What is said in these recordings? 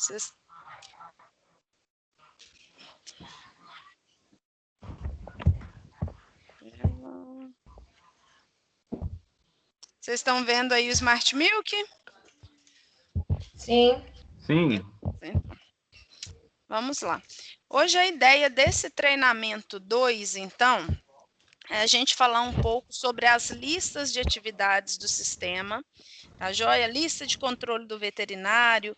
Vocês estão vendo aí o Smart Milk? Sim. Sim. Vamos lá. Hoje a ideia desse treinamento 2, então, é a gente falar um pouco sobre as listas de atividades do sistema, tá joia? Lista de controle do veterinário,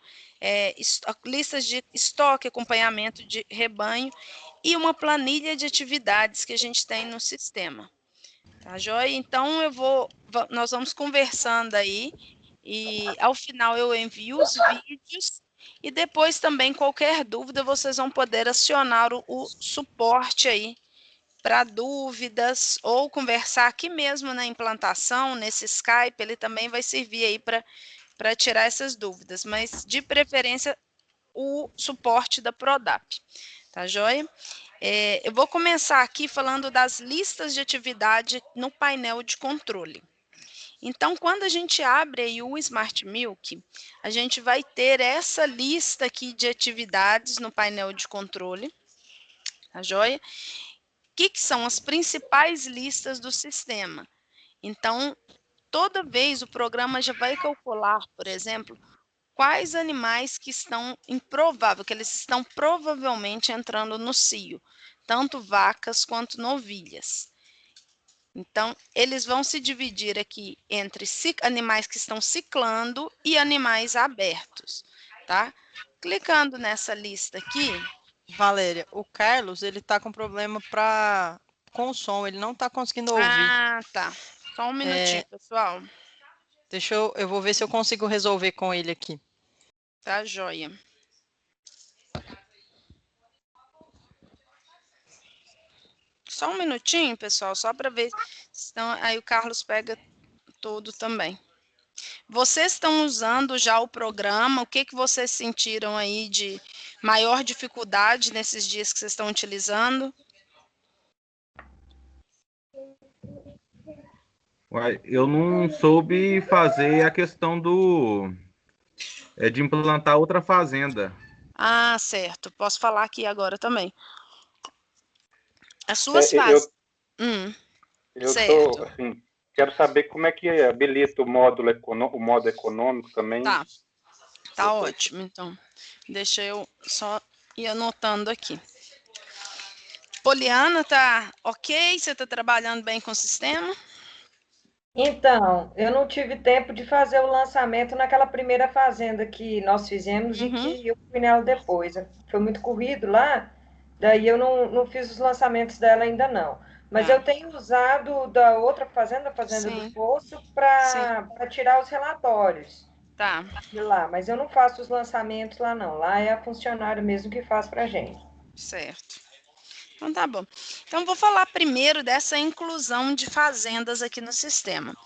listas de estoque, acompanhamento de rebanho e uma planilha de atividades que a gente tem no sistema, tá joia? Então, nós vamos conversando aí e ao final eu envio os vídeos e depois também qualquer dúvida vocês vão poder acionar o suporte aí para dúvidas ou conversar aqui mesmo na implantação, nesse Skype, ele também vai servir aí para tirar essas dúvidas, mas de preferência o suporte da Prodap, tá joia? Eu vou começar aqui falando das listas de atividade no painel de controle. Então, quando a gente abre aí o Smart Milk, a gente vai ter essa lista aqui de atividades no painel de controle, tá joia? Que são as principais listas do sistema. Então, toda vez o programa já vai calcular, por exemplo, quais animais que estão improvável, que eles estão provavelmente entrando no cio, tanto vacas quanto novilhas. Então, eles vão se dividir aqui entre animais que estão ciclando e animais abertos, tá? Clicando nessa lista aqui. Valéria, o Carlos, ele tá com problema com o som, ele não tá conseguindo ouvir. Ah, tá. Só um minutinho, pessoal. Eu vou ver se eu consigo resolver com ele aqui. Tá, joia. Só um minutinho, pessoal, só para ver. Senão, aí o Carlos pega tudo também. Vocês estão usando já o programa? O que vocês sentiram aí de maior dificuldade nesses dias que vocês estão utilizando? Eu não soube fazer a questão de implantar outra fazenda. Ah, certo. Posso falar aqui agora também. As suas fases. Eu tô, assim, quero saber como é que habilita o modo econômico também. Tá ótimo. Então, deixa eu só ir anotando aqui. Poliana, tá ok? Você tá trabalhando bem com o sistema? Então, eu não tive tempo de fazer o lançamento naquela primeira fazenda que nós fizemos e que eu fui nela depois. Foi muito corrido lá, daí eu não fiz os lançamentos dela ainda não. Mas eu tenho usado da outra fazenda, a Fazenda do Poço, para tirar os relatórios de lá. Mas eu não faço os lançamentos lá não. Lá é a funcionária mesmo que faz para a gente. Certo. Então, tá bom. Então, vou falar primeiro dessa inclusão de fazendas aqui no sistema.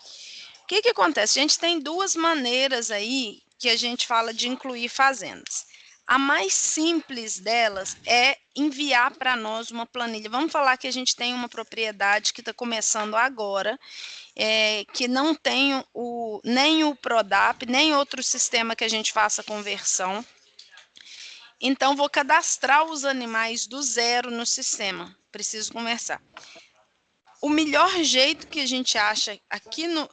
O que acontece? A gente tem duas maneiras aí que a gente fala de incluir fazendas. A mais simples delas é enviar para nós uma planilha. Vamos falar que a gente tem uma propriedade que está começando agora, que não tem nem o Prodap, nem outro sistema que a gente faça conversão. Então, vou cadastrar os animais do zero no sistema. Preciso conversar. O melhor jeito que a gente acha aqui no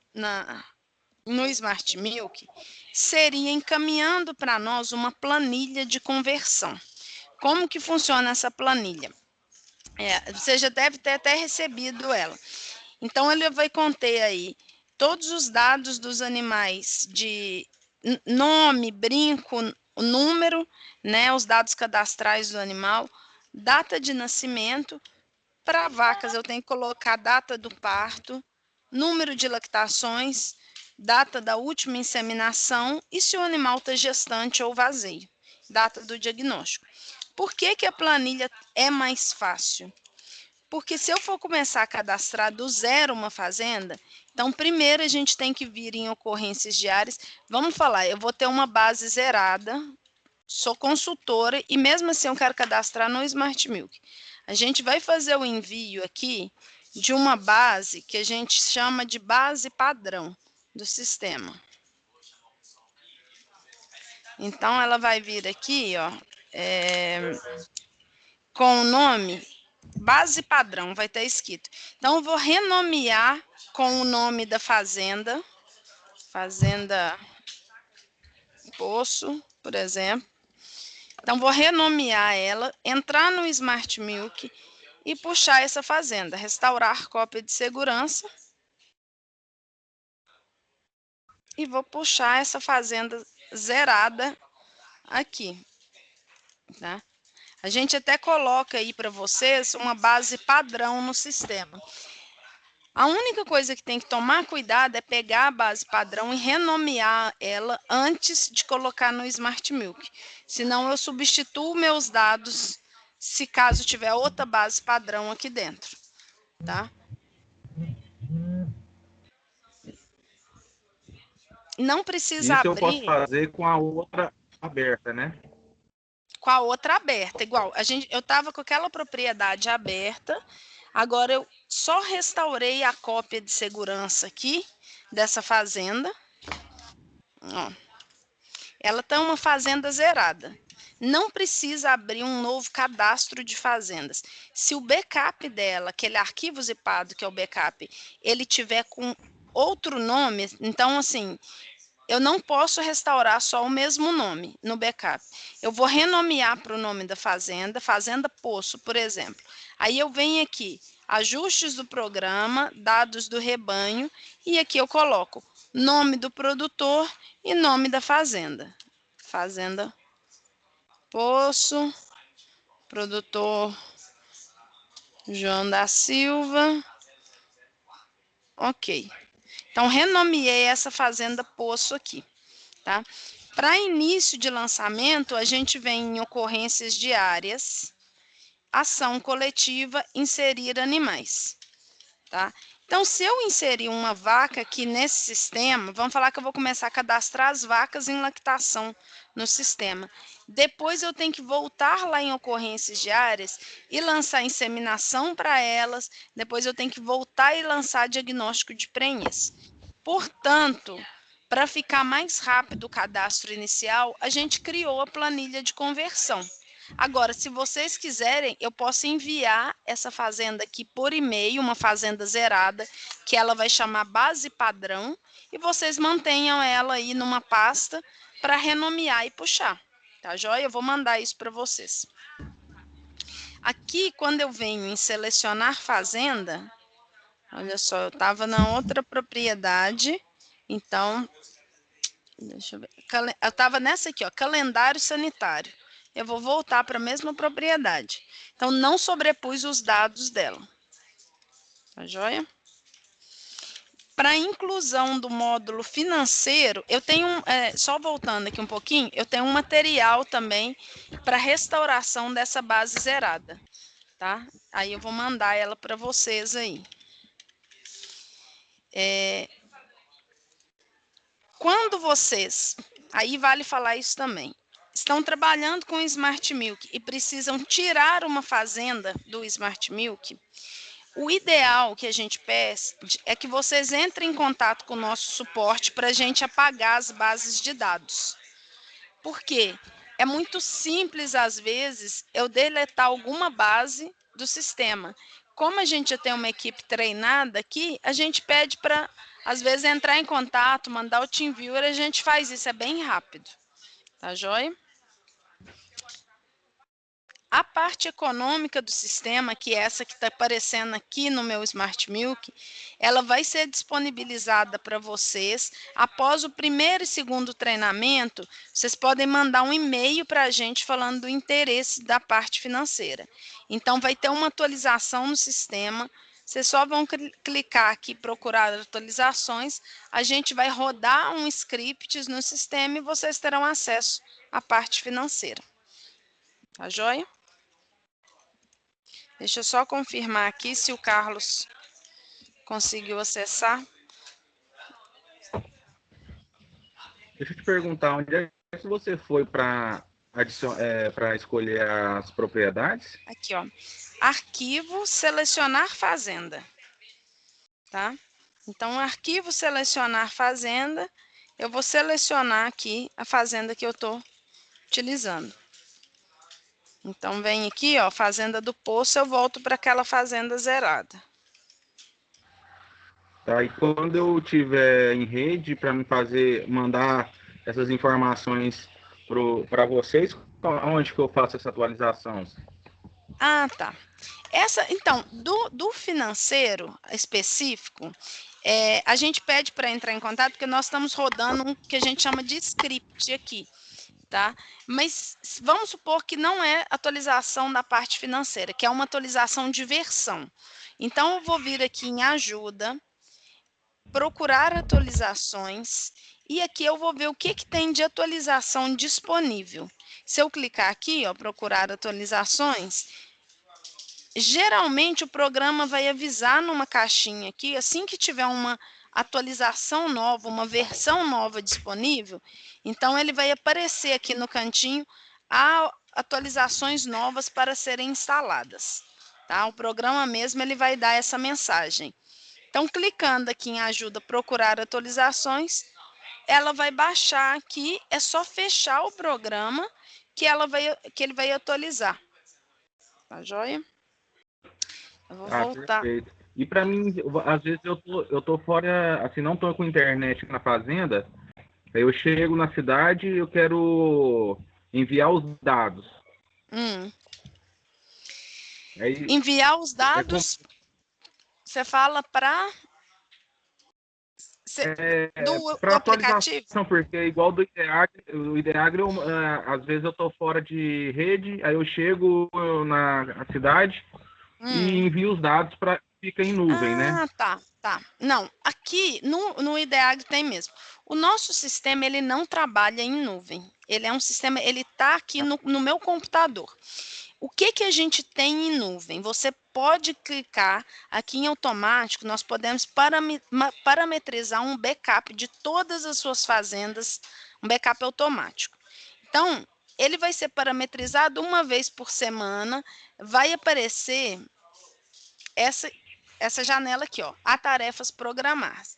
Smart Milk seria encaminhando para nós uma planilha de conversão. Como que funciona essa planilha? Você já deve ter até recebido ela. Então, ele vai conter aí todos os dados dos animais de nome, brinco, o número, né, os dados cadastrais do animal, data de nascimento. Para vacas, eu tenho que colocar data do parto, número de lactações, data da última inseminação e se o animal está gestante ou vazeio, data do diagnóstico. Por que a planilha é mais fácil? Porque se eu for começar a cadastrar do zero uma fazenda, então primeiro a gente tem que vir em ocorrências diárias. Vamos falar, eu vou ter uma base zerada, sou consultora e mesmo assim eu quero cadastrar no Smart Milk. A gente vai fazer o envio aqui de uma base que a gente chama de base padrão do sistema. Então, ela vai vir aqui, ó, com o nome base padrão, vai estar escrito. Então, eu vou renomear com o nome da fazenda, Fazenda Poço, por exemplo. Então, vou renomear ela, entrar no Smart Milk e puxar essa fazenda. Restaurar cópia de segurança. E vou puxar essa fazenda zerada aqui, tá? A gente até coloca aí para vocês uma base padrão no sistema. A única coisa que tem que tomar cuidado é pegar a base padrão e renomear ela antes de colocar no Smart Milk. Senão eu substituo meus dados se caso tiver outra base padrão aqui dentro, tá? Não precisa Isso abrir. eu posso fazer com a outra aberta, né? Com a outra aberta, igual. Eu estava com aquela propriedade aberta, agora eu só restaurei a cópia de segurança aqui dessa fazenda. Ó. Ela está uma fazenda zerada. Não precisa abrir um novo cadastro de fazendas. Se o backup dela, aquele arquivo zipado que é o backup, ele tiver com outro nome, então assim, eu não posso restaurar só o mesmo nome no backup. Eu vou renomear para o nome da fazenda, Fazenda Poço, por exemplo. Aí eu venho aqui, ajustes do programa, dados do rebanho, e aqui eu coloco nome do produtor e nome da fazenda. Fazenda Poço, produtor João da Silva. Ok. Então, renomeei essa fazenda Poço aqui, tá? Para início de lançamento, a gente vem em ocorrências diárias, ação coletiva, inserir animais, tá? Então, se eu inserir uma vaca aqui nesse sistema, vamos falar que eu vou começar a cadastrar as vacas em lactação no sistema. Depois eu tenho que voltar lá em ocorrências diárias e lançar inseminação para elas. Depois eu tenho que voltar e lançar diagnóstico de prenhez. Portanto, para ficar mais rápido o cadastro inicial, a gente criou a planilha de conversão. Agora, se vocês quiserem, eu posso enviar essa fazenda aqui por e-mail, uma fazenda zerada, que ela vai chamar base padrão, e vocês mantenham ela aí numa pasta para renomear e puxar. Tá joia? Eu vou mandar isso para vocês. Aqui, quando eu venho em selecionar fazenda, olha só, eu estava na outra propriedade, então, deixa eu ver, eu estava nessa aqui, ó, calendário sanitário. Eu vou voltar para a mesma propriedade. Então, não sobrepus os dados dela. Tá joia? Para a inclusão do módulo financeiro, eu tenho, só voltando aqui um pouquinho, eu tenho um material também para restauração dessa base zerada, tá? Aí eu vou mandar ela para vocês aí. Quando vocês, aí vale falar isso também, estão trabalhando com o Smart Milk e precisam tirar uma fazenda do Smart Milk, o ideal que a gente pede é que vocês entrem em contato com o nosso suporte para a gente apagar as bases de dados. Por quê? É muito simples, às vezes, eu deletar alguma base do sistema. Como a gente já tem uma equipe treinada aqui, a gente pede para, às vezes, entrar em contato, mandar o TeamViewer, a gente faz isso, é bem rápido. Tá joia? A parte econômica do sistema, que é essa que está aparecendo aqui no meu Smart Milk, ela vai ser disponibilizada para vocês. Após o primeiro e segundo treinamento, vocês podem mandar um e-mail para a gente falando do interesse da parte financeira. Então, vai ter uma atualização no sistema. Vocês só vão clicar aqui, procurar atualizações. A gente vai rodar um script no sistema e vocês terão acesso à parte financeira. Tá joia? Deixa eu só confirmar aqui se o Carlos conseguiu acessar. Deixa eu te perguntar, onde é que você foi para escolher as propriedades? Aqui, ó. Arquivo, selecionar fazenda. Tá? Então, arquivo, selecionar fazenda. eu vou selecionar aqui a fazenda que eu estou utilizando. Então, vem aqui, ó, fazenda do poço, eu volto para aquela fazenda zerada. Tá, e quando eu tiver em rede para me mandar essas informações para vocês, onde que eu faço essa atualização? Ah, tá. Então, do financeiro específico, a gente pede para entrar em contato, porque nós estamos rodando um que a gente chama de script aqui, tá? Mas vamos supor que não é atualização da parte financeira, que é uma atualização de versão. Então, eu vou vir aqui em ajuda, procurar atualizações, e aqui eu vou ver o que tem de atualização disponível. Se eu clicar aqui, ó, procurar atualizações, geralmente o programa vai avisar numa caixinha aqui, assim que tiver uma atualização nova, uma versão nova disponível, então ele vai aparecer aqui no cantinho atualizações novas para serem instaladas, tá? O programa mesmo ele vai dar essa mensagem. Então, clicando aqui em ajuda procurar atualizações, ela vai baixar aqui, é só fechar o programa que ele vai atualizar. Tá joia? Eu vou voltar. Perfeito. E para mim, às vezes eu tô fora, assim, não tô com internet na fazenda, aí eu chego na cidade e eu quero enviar os dados. Aí, enviar os dados, você fala para do aplicativo? Porque igual do Ideagro, às vezes eu tô fora de rede, aí eu chego na cidade e envio os dados para fica em nuvem, né? Tá. Não, aqui no Ideagro tem mesmo. O nosso sistema, ele não trabalha em nuvem. Ele é um sistema, ele tá aqui no meu computador. O que a gente tem em nuvem? Você pode clicar aqui em automático, nós podemos parametrizar um backup de todas as suas fazendas, um backup automático. Então, ele vai ser parametrizado uma vez por semana, vai aparecer essa janela aqui, ó, a tarefas programadas.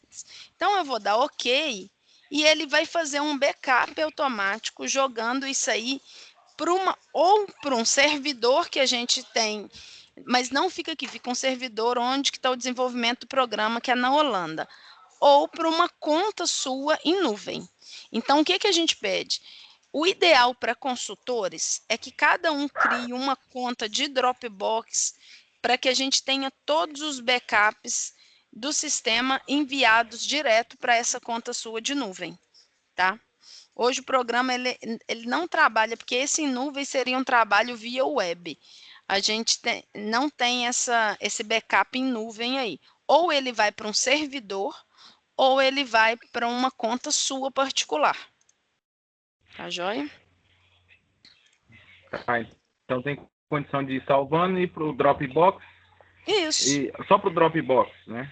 Então, eu vou dar OK e ele vai fazer um backup automático jogando isso aí para um servidor que a gente tem, mas não fica aqui, fica um servidor onde que está o desenvolvimento do programa, que é na Holanda, ou para uma conta sua em nuvem. Então, o que a gente pede? O ideal para consultores é que cada um crie uma conta de Dropbox para que a gente tenha todos os backups do sistema enviados direto para essa conta sua de nuvem, tá? Hoje o programa ele não trabalha, porque esse em nuvem seria um trabalho via web. A gente não tem esse backup em nuvem aí. Ou ele vai para um servidor, ou ele vai para uma conta sua particular. Tá joia? Então tem condição de ir salvando e ir para o Dropbox. Isso. E só para o Dropbox, né?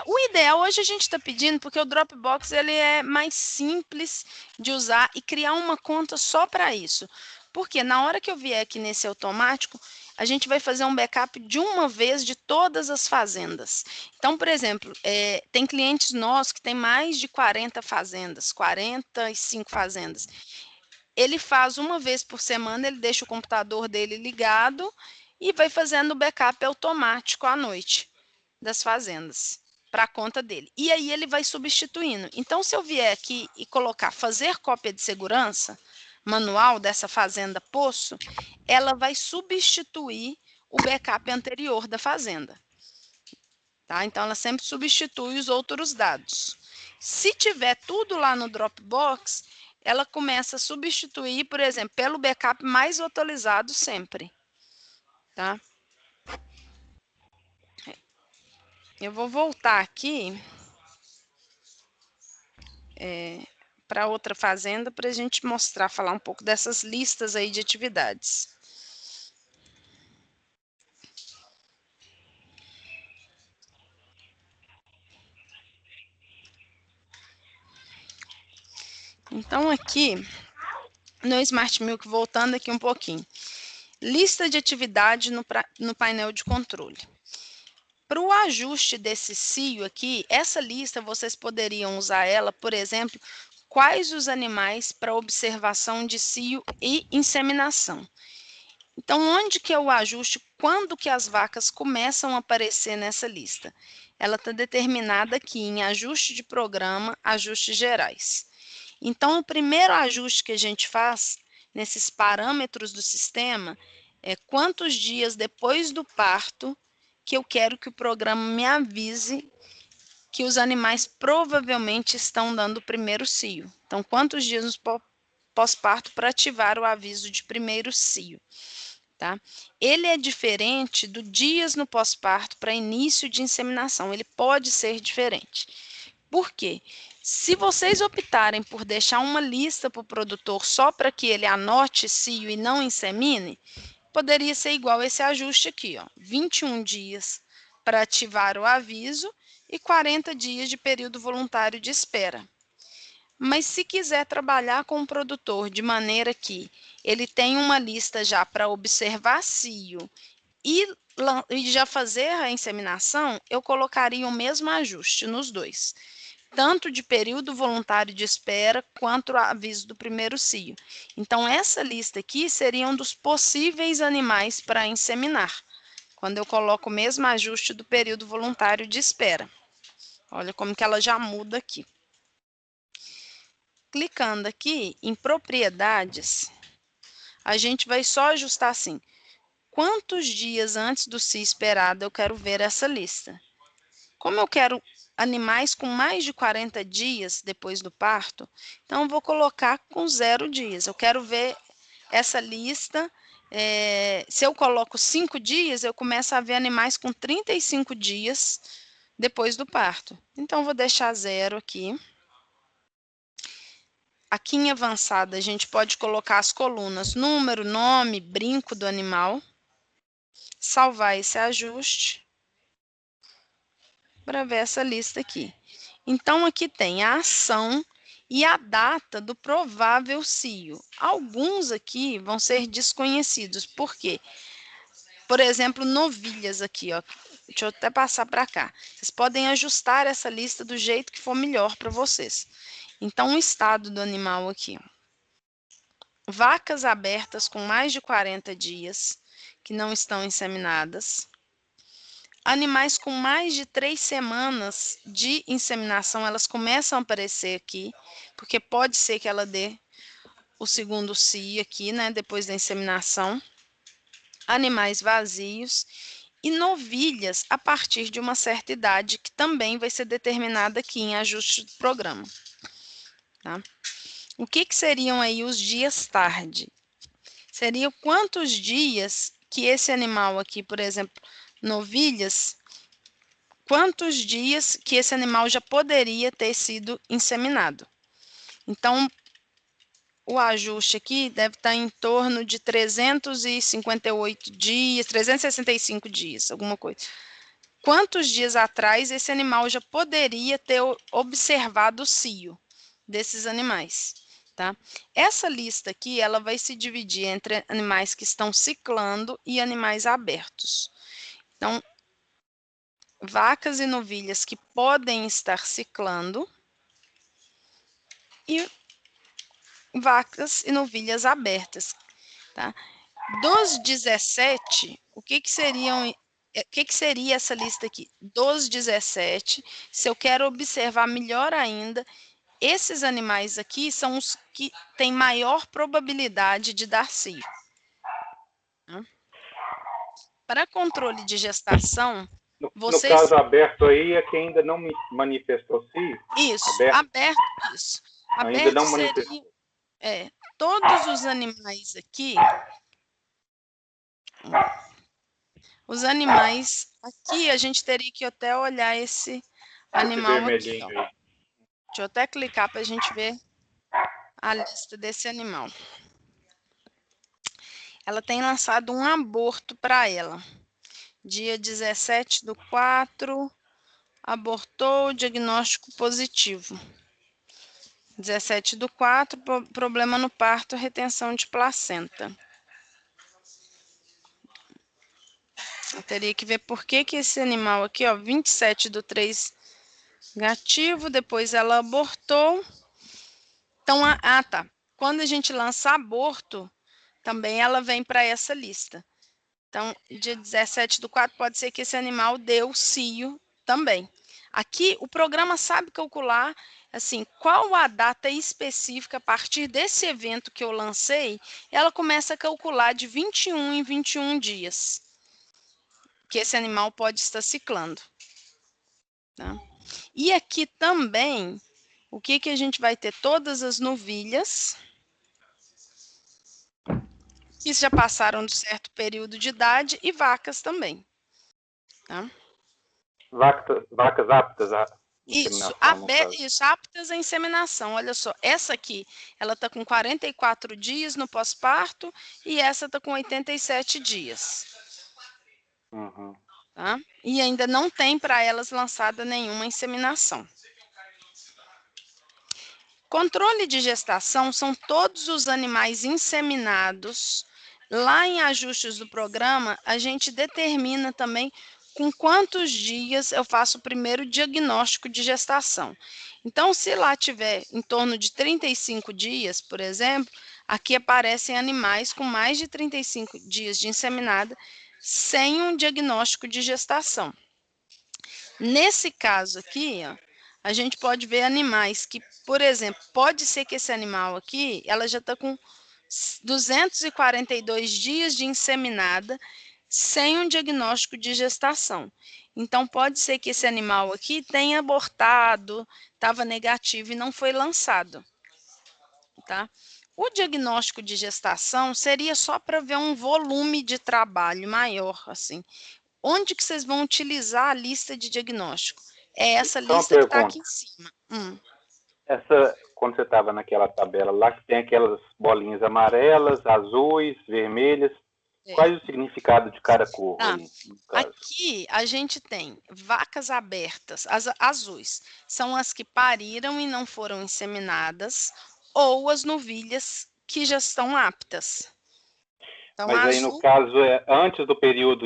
O ideal hoje a gente está pedindo, porque o Dropbox ele é mais simples de usar e criar uma conta só para isso. Porque na hora que eu vier aqui nesse automático, a gente vai fazer um backup de uma vez de todas as fazendas. Então, por exemplo, tem clientes nossos que tem mais de 40 fazendas, 45 fazendas. Ele faz uma vez por semana, ele deixa o computador dele ligado e vai fazendo o backup automático à noite das fazendas para a conta dele. E aí ele vai substituindo. Então, se eu vier aqui e colocar fazer cópia de segurança manual dessa fazenda poço, ela vai substituir o backup anterior da fazenda. Tá? Então, ela sempre substitui os outros dados. Se tiver tudo lá no Dropbox, ela começa a substituir, por exemplo, pelo backup mais atualizado sempre. Tá? Eu vou voltar aqui para outra fazenda para a gente mostrar, falar um pouco dessas listas aí de atividades. Então, aqui no Smart Milk, voltando aqui um pouquinho. Lista de atividade no painel de controle. Para o ajuste desse CIO aqui, essa lista vocês poderiam usar ela, por exemplo, quais os animais para observação de cio e inseminação. Então, onde que é o ajuste? Quando que as vacas começam a aparecer nessa lista? Ela está determinada aqui em ajuste de programa, ajustes gerais. Então, o primeiro ajuste que a gente faz nesses parâmetros do sistema é quantos dias depois do parto que eu quero que o programa me avise que os animais provavelmente estão dando o primeiro cio. Então, quantos dias pós-parto para ativar o aviso de primeiro cio. Tá? Ele é diferente do dias no pós-parto para início de inseminação. Ele pode ser diferente. Por quê? Se vocês optarem por deixar uma lista para o produtor só para que ele anote cio e não insemine, poderia ser igual esse ajuste aqui, ó, 21 dias para ativar o aviso e 40 dias de período voluntário de espera. Mas se quiser trabalhar com o produtor de maneira que ele tem uma lista já para observar cio e já fazer a inseminação, eu colocaria o mesmo ajuste nos dois, tanto de período voluntário de espera quanto o aviso do primeiro cio. Então, essa lista aqui seria um dos possíveis animais para inseminar, quando eu coloco o mesmo ajuste do período voluntário de espera. Olha como que ela já muda aqui. Clicando aqui em propriedades, a gente vai só ajustar assim, quantos dias antes do cio esperado eu quero ver essa lista. Como eu quero animais com mais de 40 dias depois do parto, então eu vou colocar com 0 dias. Eu quero ver essa lista, se eu coloco 5 dias, eu começo a ver animais com 35 dias depois do parto. Então, eu vou deixar 0 aqui. Aqui em avançada, a gente pode colocar as colunas número, nome, brinco do animal. Salvar esse ajuste para ver essa lista aqui. Então, aqui tem a ação e a data do provável cio. Alguns aqui vão ser desconhecidos. Por quê? Por exemplo, novilhas aqui, ó. Deixa eu até passar para cá. Vocês podem ajustar essa lista do jeito que for melhor para vocês. Então, o estado do animal aqui, ó. Vacas abertas com mais de 40 dias, que não estão inseminadas. Animais com mais de 3 semanas de inseminação, elas começam a aparecer aqui, porque pode ser que ela dê o segundo cio aqui, né, depois da inseminação. Animais vazios e novilhas a partir de uma certa idade, que também vai ser determinada aqui em ajuste do programa. Tá? O que seriam aí os dias tarde? Seriam quantos dias que esse animal aqui, por exemplo, novilhas, quantos dias que esse animal já poderia ter sido inseminado. Então, o ajuste aqui deve estar em torno de 358 dias, 365 dias, alguma coisa. Quantos dias atrás esse animal já poderia ter observado o cio desses animais? Tá? Essa lista aqui, ela vai se dividir entre animais que estão ciclando e animais abertos. Então, vacas e novilhas que podem estar ciclando e vacas e novilhas abertas. Tá? Dos 17, o que seria essa lista aqui? Dos 17, se eu quero observar melhor ainda, esses animais aqui são os que têm maior probabilidade de dar cio. Para controle de gestação, no caso aberto aí é que ainda não me manifestou cio? Isso, aberto, isso. Ainda aberto não manifestou. seria, todos os animais aqui, os animais aqui, a gente teria que até olhar esse animal aqui, ó. Deixa eu até clicar para a gente ver a lista desse animal. Ela tem lançado um aborto para ela. Dia 17/4, abortou, diagnóstico positivo. 17/4, problema no parto, retenção de placenta. Eu teria que ver por que esse animal aqui, ó, 27/3, negativo, depois ela abortou. Então, tá. Quando a gente lança aborto, também ela vem para essa lista. Então, dia 17/4, pode ser que esse animal dê o cio também. Aqui, o programa sabe calcular, assim, qual a data específica a partir desse evento que eu lancei, ela começa a calcular de 21 em 21 dias que esse animal pode estar ciclando. Tá? E aqui também, o que a gente vai ter? Todas as novilhas que já passaram de certo período de idade e vacas também. Tá? Vacas aptas à Isso, inseminação, isso, aptas à inseminação. Olha só, essa aqui, ela está com 44 dias no pós-parto e essa está com 87 dias. Uhum. Tá? E ainda não tem para elas lançada nenhuma inseminação. Controle de gestação são todos os animais inseminados. Lá em ajustes do programa, a gente determina também com quantos dias eu faço o primeiro diagnóstico de gestação. Então, se lá tiver em torno de 35 dias, por exemplo, aqui aparecem animais com mais de 35 dias de inseminada sem um diagnóstico de gestação. Nesse caso aqui, ó, a gente pode ver animais que, por exemplo, pode ser que esse animal aqui, ela já está com 242 dias de inseminada, sem um diagnóstico de gestação. Então, pode ser que esse animal aqui tenha abortado, estava negativo e não foi lançado. Tá? O diagnóstico de gestação seria só para ver um volume de trabalho maior, assim. Onde que vocês vão utilizar a lista de diagnóstico? É essa Só uma lista que está aqui pergunta. em cima. Quando você estava naquela tabela lá, que tem aquelas bolinhas amarelas, azuis, vermelhas, qual o significado de cada cor aí, no caso? Aqui a gente tem vacas abertas, as azuis, são as que pariram e não foram inseminadas, ou as novilhas que já estão aptas. Então, Mas aí, no caso, é antes do período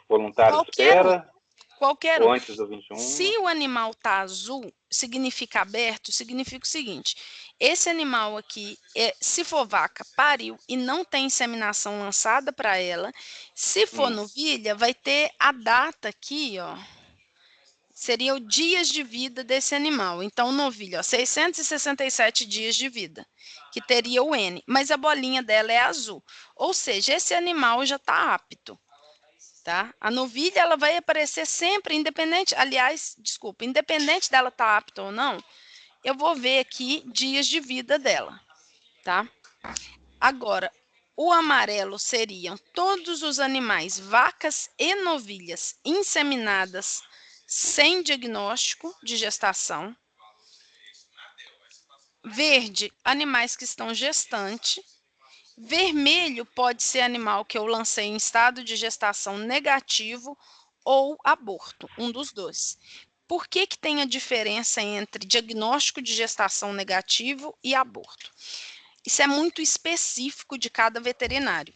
voluntário de espera? Qualquer ou um. antes do 21? Se o animal está azul, significa aberto, significa o seguinte: esse animal aqui, se for vaca, pariu e não tem inseminação lançada para ela. Se for novilha, vai ter a data aqui, ó. Seria o dias de vida desse animal. Então, novilha, ó, 667 dias de vida, que teria o N, mas a bolinha dela é azul. Ou seja, esse animal já está apto. Tá? A novilha ela vai aparecer sempre, independente dela estar apta ou não, eu vou ver aqui dias de vida dela. Tá? Agora, o amarelo seriam todos os animais, vacas e novilhas, inseminadas sem diagnóstico de gestação. Verde, animais que estão gestantes. Vermelho pode ser animal que eu lancei em estado de gestação negativo ou aborto, um dos dois. Por que tem a diferença entre diagnóstico de gestação negativo e aborto? Isso é muito específico de cada veterinário.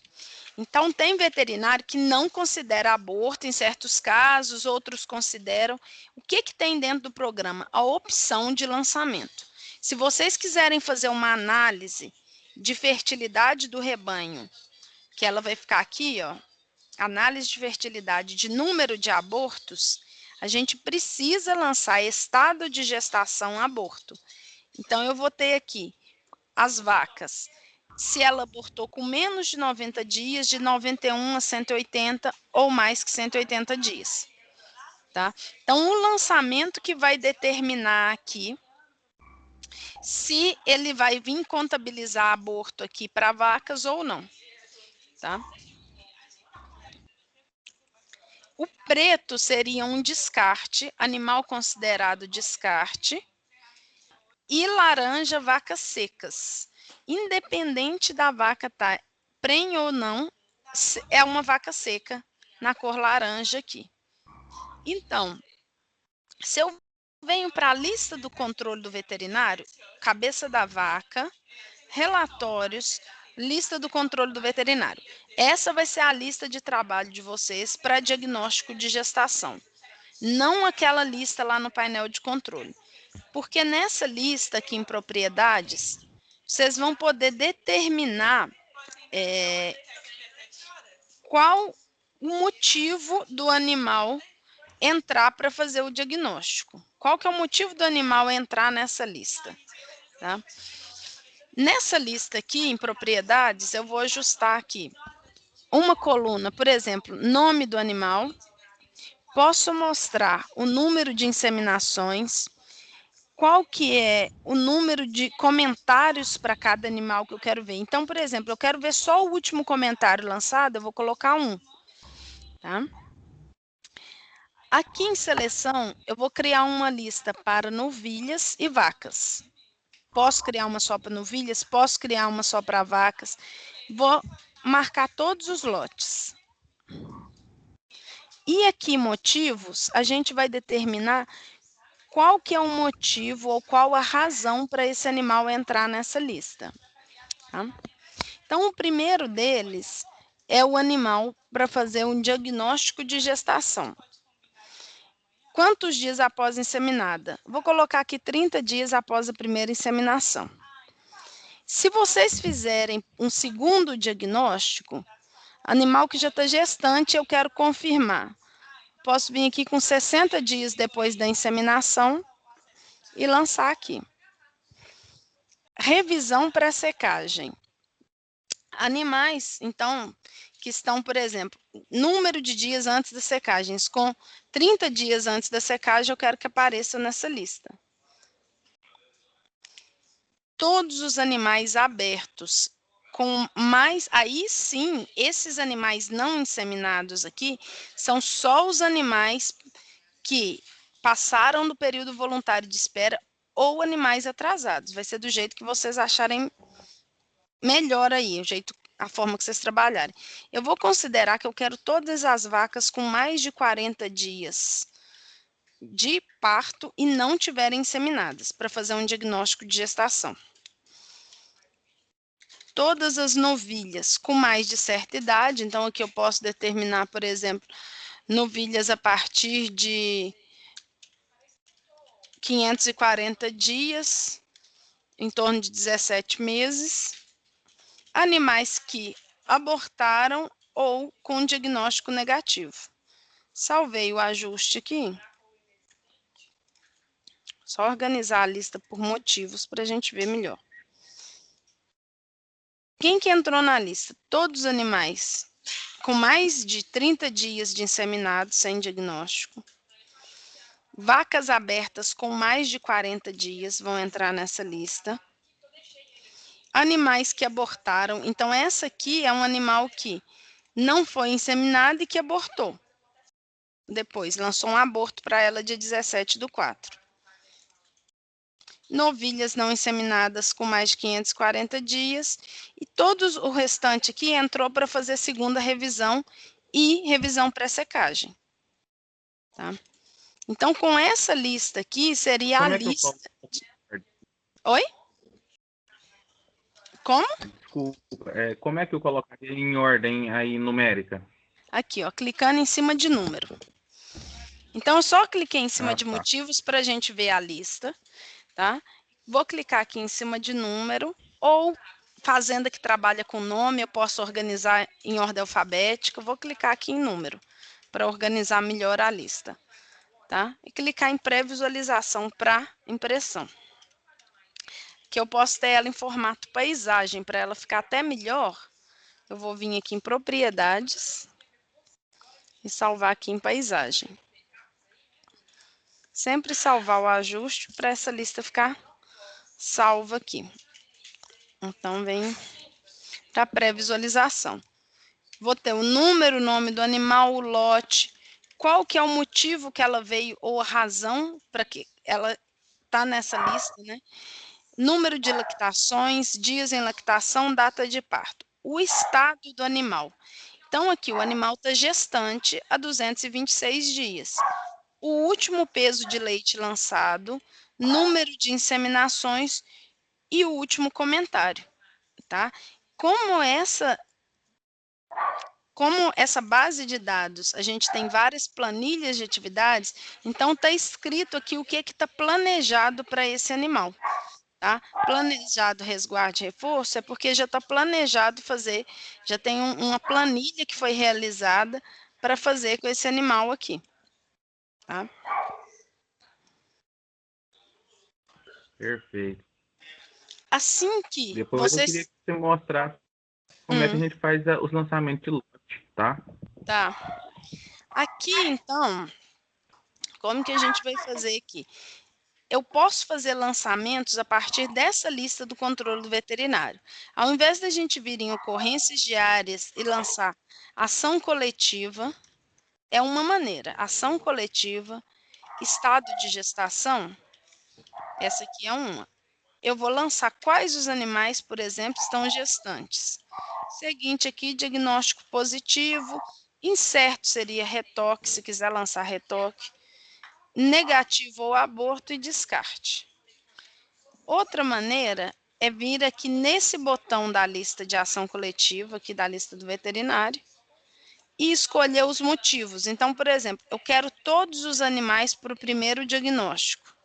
Então, tem veterinário que não considera aborto em certos casos, outros consideram. O que tem dentro do programa? A opção de lançamento. Se vocês quiserem fazer uma análise de fertilidade do rebanho, que ela vai ficar aqui, ó, análise de fertilidade de número de abortos, a gente precisa lançar estado de gestação aborto. Então, eu vou ter aqui as vacas, se ela abortou com menos de 90 dias, de 91 a 180 ou mais que 180 dias. Tá? Então, o lançamento que vai determinar aqui se ele vai vir contabilizar aborto aqui para vacas ou não. Tá? O preto seria um descarte, animal considerado descarte, e laranja, vacas secas. Independente da vaca estar prenha ou não, é uma vaca seca na cor laranja aqui. Então, se eu venho para a lista do controle do veterinário, cabeça da vaca, relatórios, lista do controle do veterinário. Essa vai ser a lista de trabalho de vocês para diagnóstico de gestação. não aquela lista lá no painel de controle. Porque nessa lista aqui em propriedades, vocês vão poder determinar qual o motivo do animal entrar para fazer o diagnóstico. Qual que é o motivo do animal entrar nessa lista? Tá? Nessa lista aqui, em propriedades, eu vou ajustar aqui uma coluna, por exemplo, nome do animal. Posso mostrar o número de inseminações, qual que é o número de comentários para cada animal que eu quero ver. Então, por exemplo, eu quero ver só o último comentário lançado, eu vou colocar 1. Tá? Aqui em seleção, eu vou criar uma lista para novilhas e vacas. Posso criar uma só para novilhas, posso criar uma só para vacas. Vou marcar todos os lotes. E aqui, motivos, a gente vai determinar qual que é o motivo ou qual a razão para esse animal entrar nessa lista. Tá? Então, o primeiro deles é o animal para fazer um diagnóstico de gestação. Quantos dias após a inseminada? Vou colocar aqui 30 dias após a primeira inseminação. Se vocês fizerem um segundo diagnóstico, animal que já está gestante, eu quero confirmar. Posso vir aqui com 60 dias depois da inseminação e lançar aqui. Revisão pré-secagem. Animais, então, que estão, por exemplo, número de dias antes das secagens, com 30 dias antes da secagem, eu quero que apareça nessa lista. Todos os animais abertos com mais, aí sim, esses animais não inseminados aqui, são só os animais que passaram do período voluntário de espera ou animais atrasados. Vai ser do jeito que vocês acharem melhor aí, a forma que vocês trabalharem. Eu vou considerar que eu quero todas as vacas com mais de 40 dias de parto e não tiverem inseminadas, para fazer um diagnóstico de gestação. Todas as novilhas com mais de certa idade, então aqui eu posso determinar, por exemplo, novilhas a partir de 540 dias, em torno de 17 meses. Animais que abortaram ou com diagnóstico negativo. Salvei o ajuste aqui. Só organizar a lista por motivos para a gente ver melhor. Quem que entrou na lista? Todos os animais com mais de 30 dias de inseminado sem diagnóstico. Vacas abertas com mais de 40 dias vão entrar nessa lista. Animais que abortaram. Então, essa aqui é um animal que não foi inseminado e que abortou. Depois, lançou um aborto para ela dia 17/4. Novilhas não inseminadas com mais de 540 dias. E todos o restante aqui entrou para fazer segunda revisão e revisão pré-secagem. Tá? Então, com essa lista aqui, seria a lista... Oi? Como? Desculpa, como é que eu colocaria em ordem aí numérica? Aqui, ó, clicando em cima de número. Então, eu só cliquei em cima de motivos para a gente ver a lista, tá? Vou clicar aqui em cima de número, ou fazenda que trabalha com nome, eu posso organizar em ordem alfabética. Vou clicar aqui em número, para organizar melhor a lista, tá? E clicar em pré-visualização para impressão. Que eu posso ter ela em formato paisagem, para ela ficar até melhor. Eu vou vir aqui em propriedades e salvar aqui em paisagem. Sempre salvar o ajuste para essa lista ficar salva aqui. Então, vem para pré-visualização. Vou ter o número, o nome do animal, o lote, qual que é o motivo que ela veio, ou a razão para que ela está nessa lista, né? Número de lactações, dias em lactação, data de parto. O estado do animal. Então, aqui, o animal está gestante há 226 dias. O último peso de leite lançado, número de inseminações e o último comentário, tá? Como como essa base de dados, a gente tem várias planilhas de atividades, então está escrito aqui o que está planejado para esse animal. Tá? Planejado resguarde e reforço é porque já está planejado fazer, já tem uma planilha que foi realizada para fazer com esse animal aqui. Tá? Perfeito. Assim que Depois eu queria que você mostrasse como é que a gente faz os lançamentos de lote, tá? Tá. Aqui, então, como que a gente vai fazer aqui? Eu posso fazer lançamentos a partir dessa lista do controle do veterinário. Ao invés da gente vir em ocorrências diárias e lançar ação coletiva, é uma maneira. Ação coletiva, estado de gestação, essa aqui é uma. Eu vou lançar quais os animais, por exemplo, estão gestantes. Seguinte aqui, diagnóstico positivo, incerto seria retoque, se quiser lançar retoque, negativo ou aborto e descarte. Outra maneira é vir aqui nesse botão da lista de ação coletiva, aqui da lista do veterinário, e escolher os motivos. Então, por exemplo, eu quero todos os animais para o primeiro diagnóstico.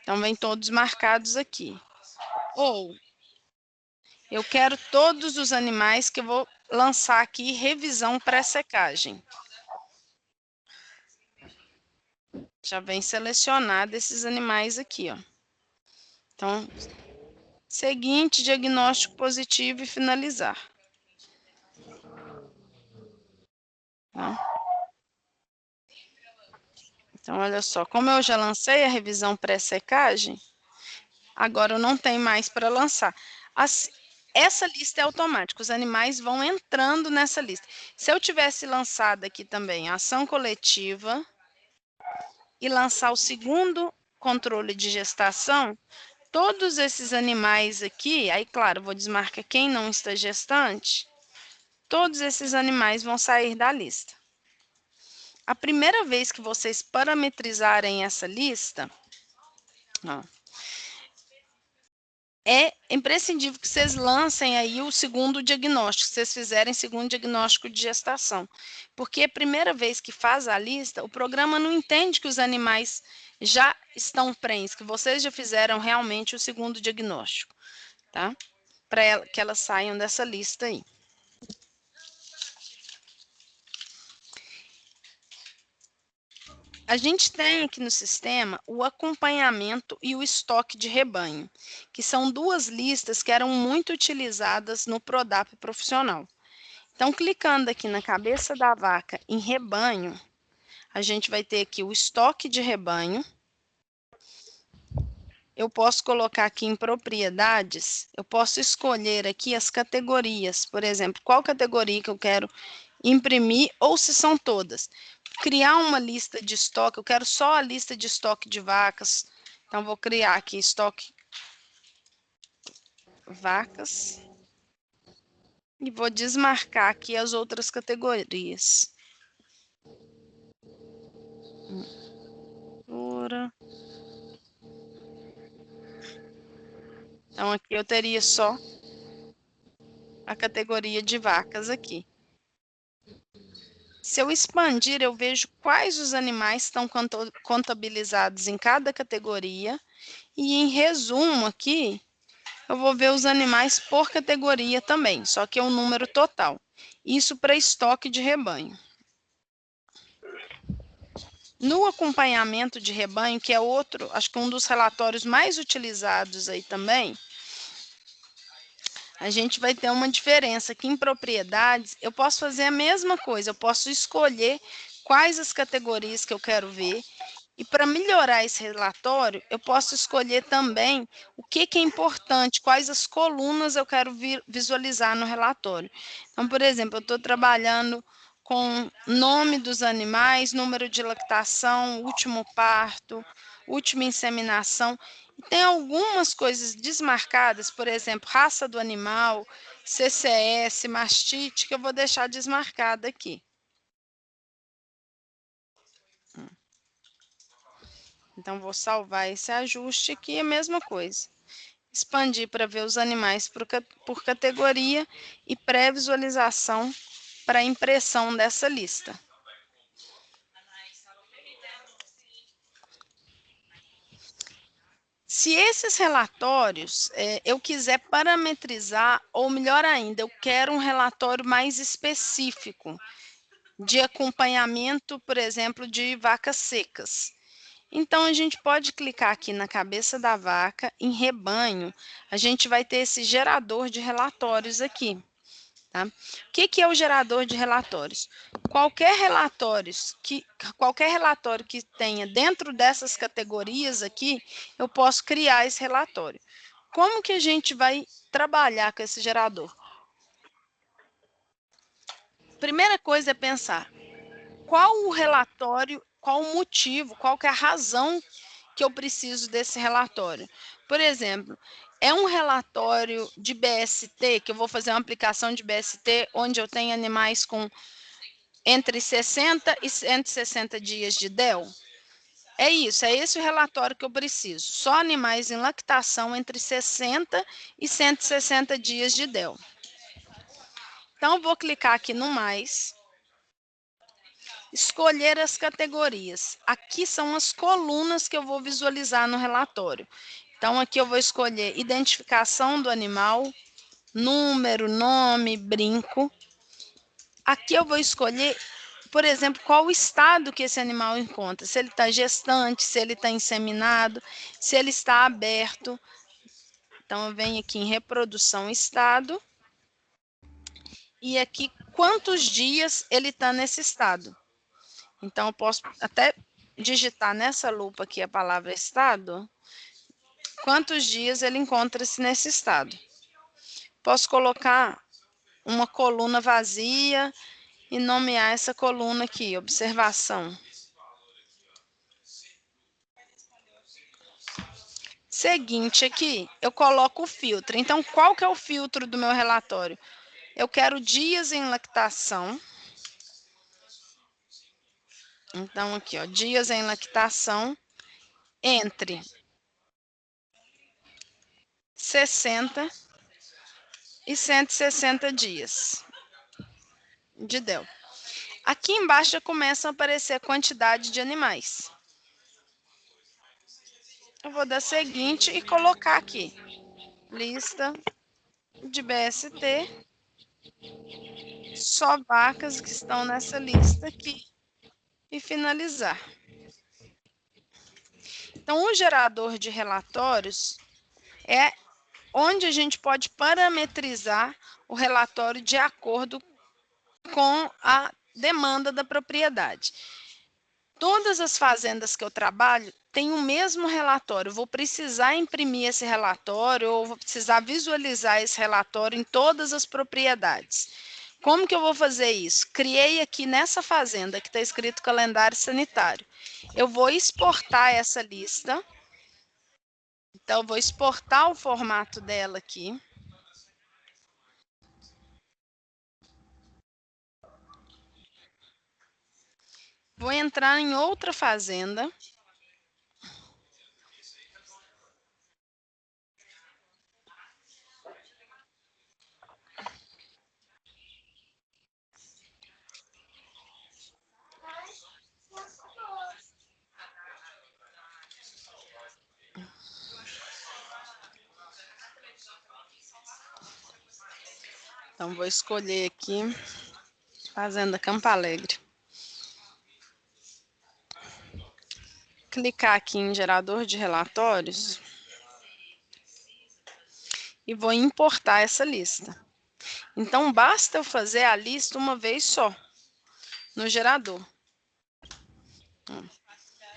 Então, vem todos marcados aqui. Ou, eu quero todos os animais que eu vou lançar aqui, revisão pré-secagem. Já vem selecionado esses animais aqui, ó. Então, seguinte, diagnóstico positivo e finalizar. Tá? Então, olha só, como eu já lancei a revisão pré-secagem, agora eu não tenho mais para lançar. Essa lista é automática, os animais vão entrando nessa lista. Se eu tivesse lançado aqui também a ação coletiva e lançar o segundo controle de gestação, todos esses animais aqui, aí claro, vou desmarcar quem não está gestante, todos esses animais vão sair da lista. A primeira vez que vocês parametrizarem essa lista, ó, é imprescindível que vocês lancem aí o segundo diagnóstico, se vocês fizerem segundo diagnóstico de gestação. Porque a primeira vez que faz a lista, o programa não entende que os animais já estão prenhes, que vocês já fizeram realmente o segundo diagnóstico, tá? Para que elas saiam dessa lista aí. A gente tem aqui no sistema o acompanhamento e o estoque de rebanho, que são duas listas que eram muito utilizadas no Prodap profissional. Então, clicando aqui na cabeça da vaca em rebanho, a gente vai ter aqui o estoque de rebanho. Eu posso colocar aqui em propriedades, eu posso escolher aqui as categorias, por exemplo, qual categoria que eu quero imprimir ou se são todas. Criar uma lista de estoque, eu quero só a lista de estoque de vacas, então vou criar aqui estoque vacas e vou desmarcar aqui as outras categorias. Então aqui eu teria só a categoria de vacas aqui. Se eu expandir, eu vejo quais os animais estão contabilizados em cada categoria. E em resumo aqui, eu vou ver os animais por categoria também, só que é um número total. Isso para estoque de rebanho. No acompanhamento de rebanho, que é outro, acho que um dos relatórios mais utilizados aí também, a gente vai ter uma diferença aqui em propriedades. Eu posso fazer a mesma coisa, eu posso escolher quais as categorias que eu quero ver. E para melhorar esse relatório, eu posso escolher também o que é importante, quais as colunas eu quero visualizar no relatório. Então, por exemplo, eu estou trabalhando com nome dos animais, número de lactação, último parto, última inseminação. E tem algumas coisas desmarcadas, por exemplo, raça do animal, CCS, mastite, que eu vou deixar desmarcada aqui. Então, vou salvar esse ajuste aqui, a mesma coisa. expandir para ver os animais por categoria e pré-visualização para impressão dessa lista. Se esses relatórios eu quiser parametrizar, ou melhor ainda, eu quero um relatório mais específico de acompanhamento, por exemplo, de vacas secas. Então, a gente pode clicar aqui na cabeça da vaca, em rebanho, a gente vai ter esse gerador de relatórios aqui. Tá? O que é o gerador de relatórios? Qualquer relatório que tenha dentro dessas categorias aqui, eu posso criar esse relatório. Como que a gente vai trabalhar com esse gerador? Primeira coisa é pensar qual o relatório, qual o motivo, qual que é a razão que eu preciso desse relatório. Por exemplo, é um relatório de BST, que eu vou fazer uma aplicação de BST, onde eu tenho animais com entre 60 e 160 dias de DEL? É isso, é esse o relatório que eu preciso. Só animais em lactação entre 60 e 160 dias de DEL. Então, eu vou clicar aqui no mais, escolher as categorias. Aqui são as colunas que eu vou visualizar no relatório. Então, aqui eu vou escolher identificação do animal, número, nome, brinco. Aqui eu vou escolher, por exemplo, qual o estado que esse animal encontra. Se ele está gestante, se ele está inseminado, se ele está aberto. Então, eu venho aqui em reprodução estado. E aqui, quantos dias ele está nesse estado. Então, eu posso até digitar nessa lupa aqui a palavra estado. Quantos dias ele encontra-se nesse estado. Posso colocar uma coluna vazia e nomear essa coluna aqui, observação. Seguinte aqui, eu coloco o filtro. Então, qual que é o filtro do meu relatório? Eu quero dias em lactação. Então, aqui, ó, dias em lactação entre 60 e 160 dias de DEL. Aqui embaixo começa a aparecer a quantidade de animais. Eu vou dar seguinte e colocar aqui, lista de BST, só vacas que estão nessa lista aqui, e finalizar. Então, o gerador de relatórios é onde a gente pode parametrizar o relatório de acordo com a demanda da propriedade. Todas as fazendas que eu trabalho têm o mesmo relatório. Vou precisar imprimir esse relatório ou vou precisar visualizar esse relatório em todas as propriedades. Como que eu vou fazer isso? Criei aqui nessa fazenda que está escrito calendário sanitário. Eu vou exportar essa lista. Então, eu vou exportar o formato dela aqui. Vou entrar em outra fazenda. Então, vou escolher aqui Fazenda Campo Alegre. Clicar aqui em gerador de relatórios e vou importar essa lista. Então, basta eu fazer a lista uma vez só no gerador.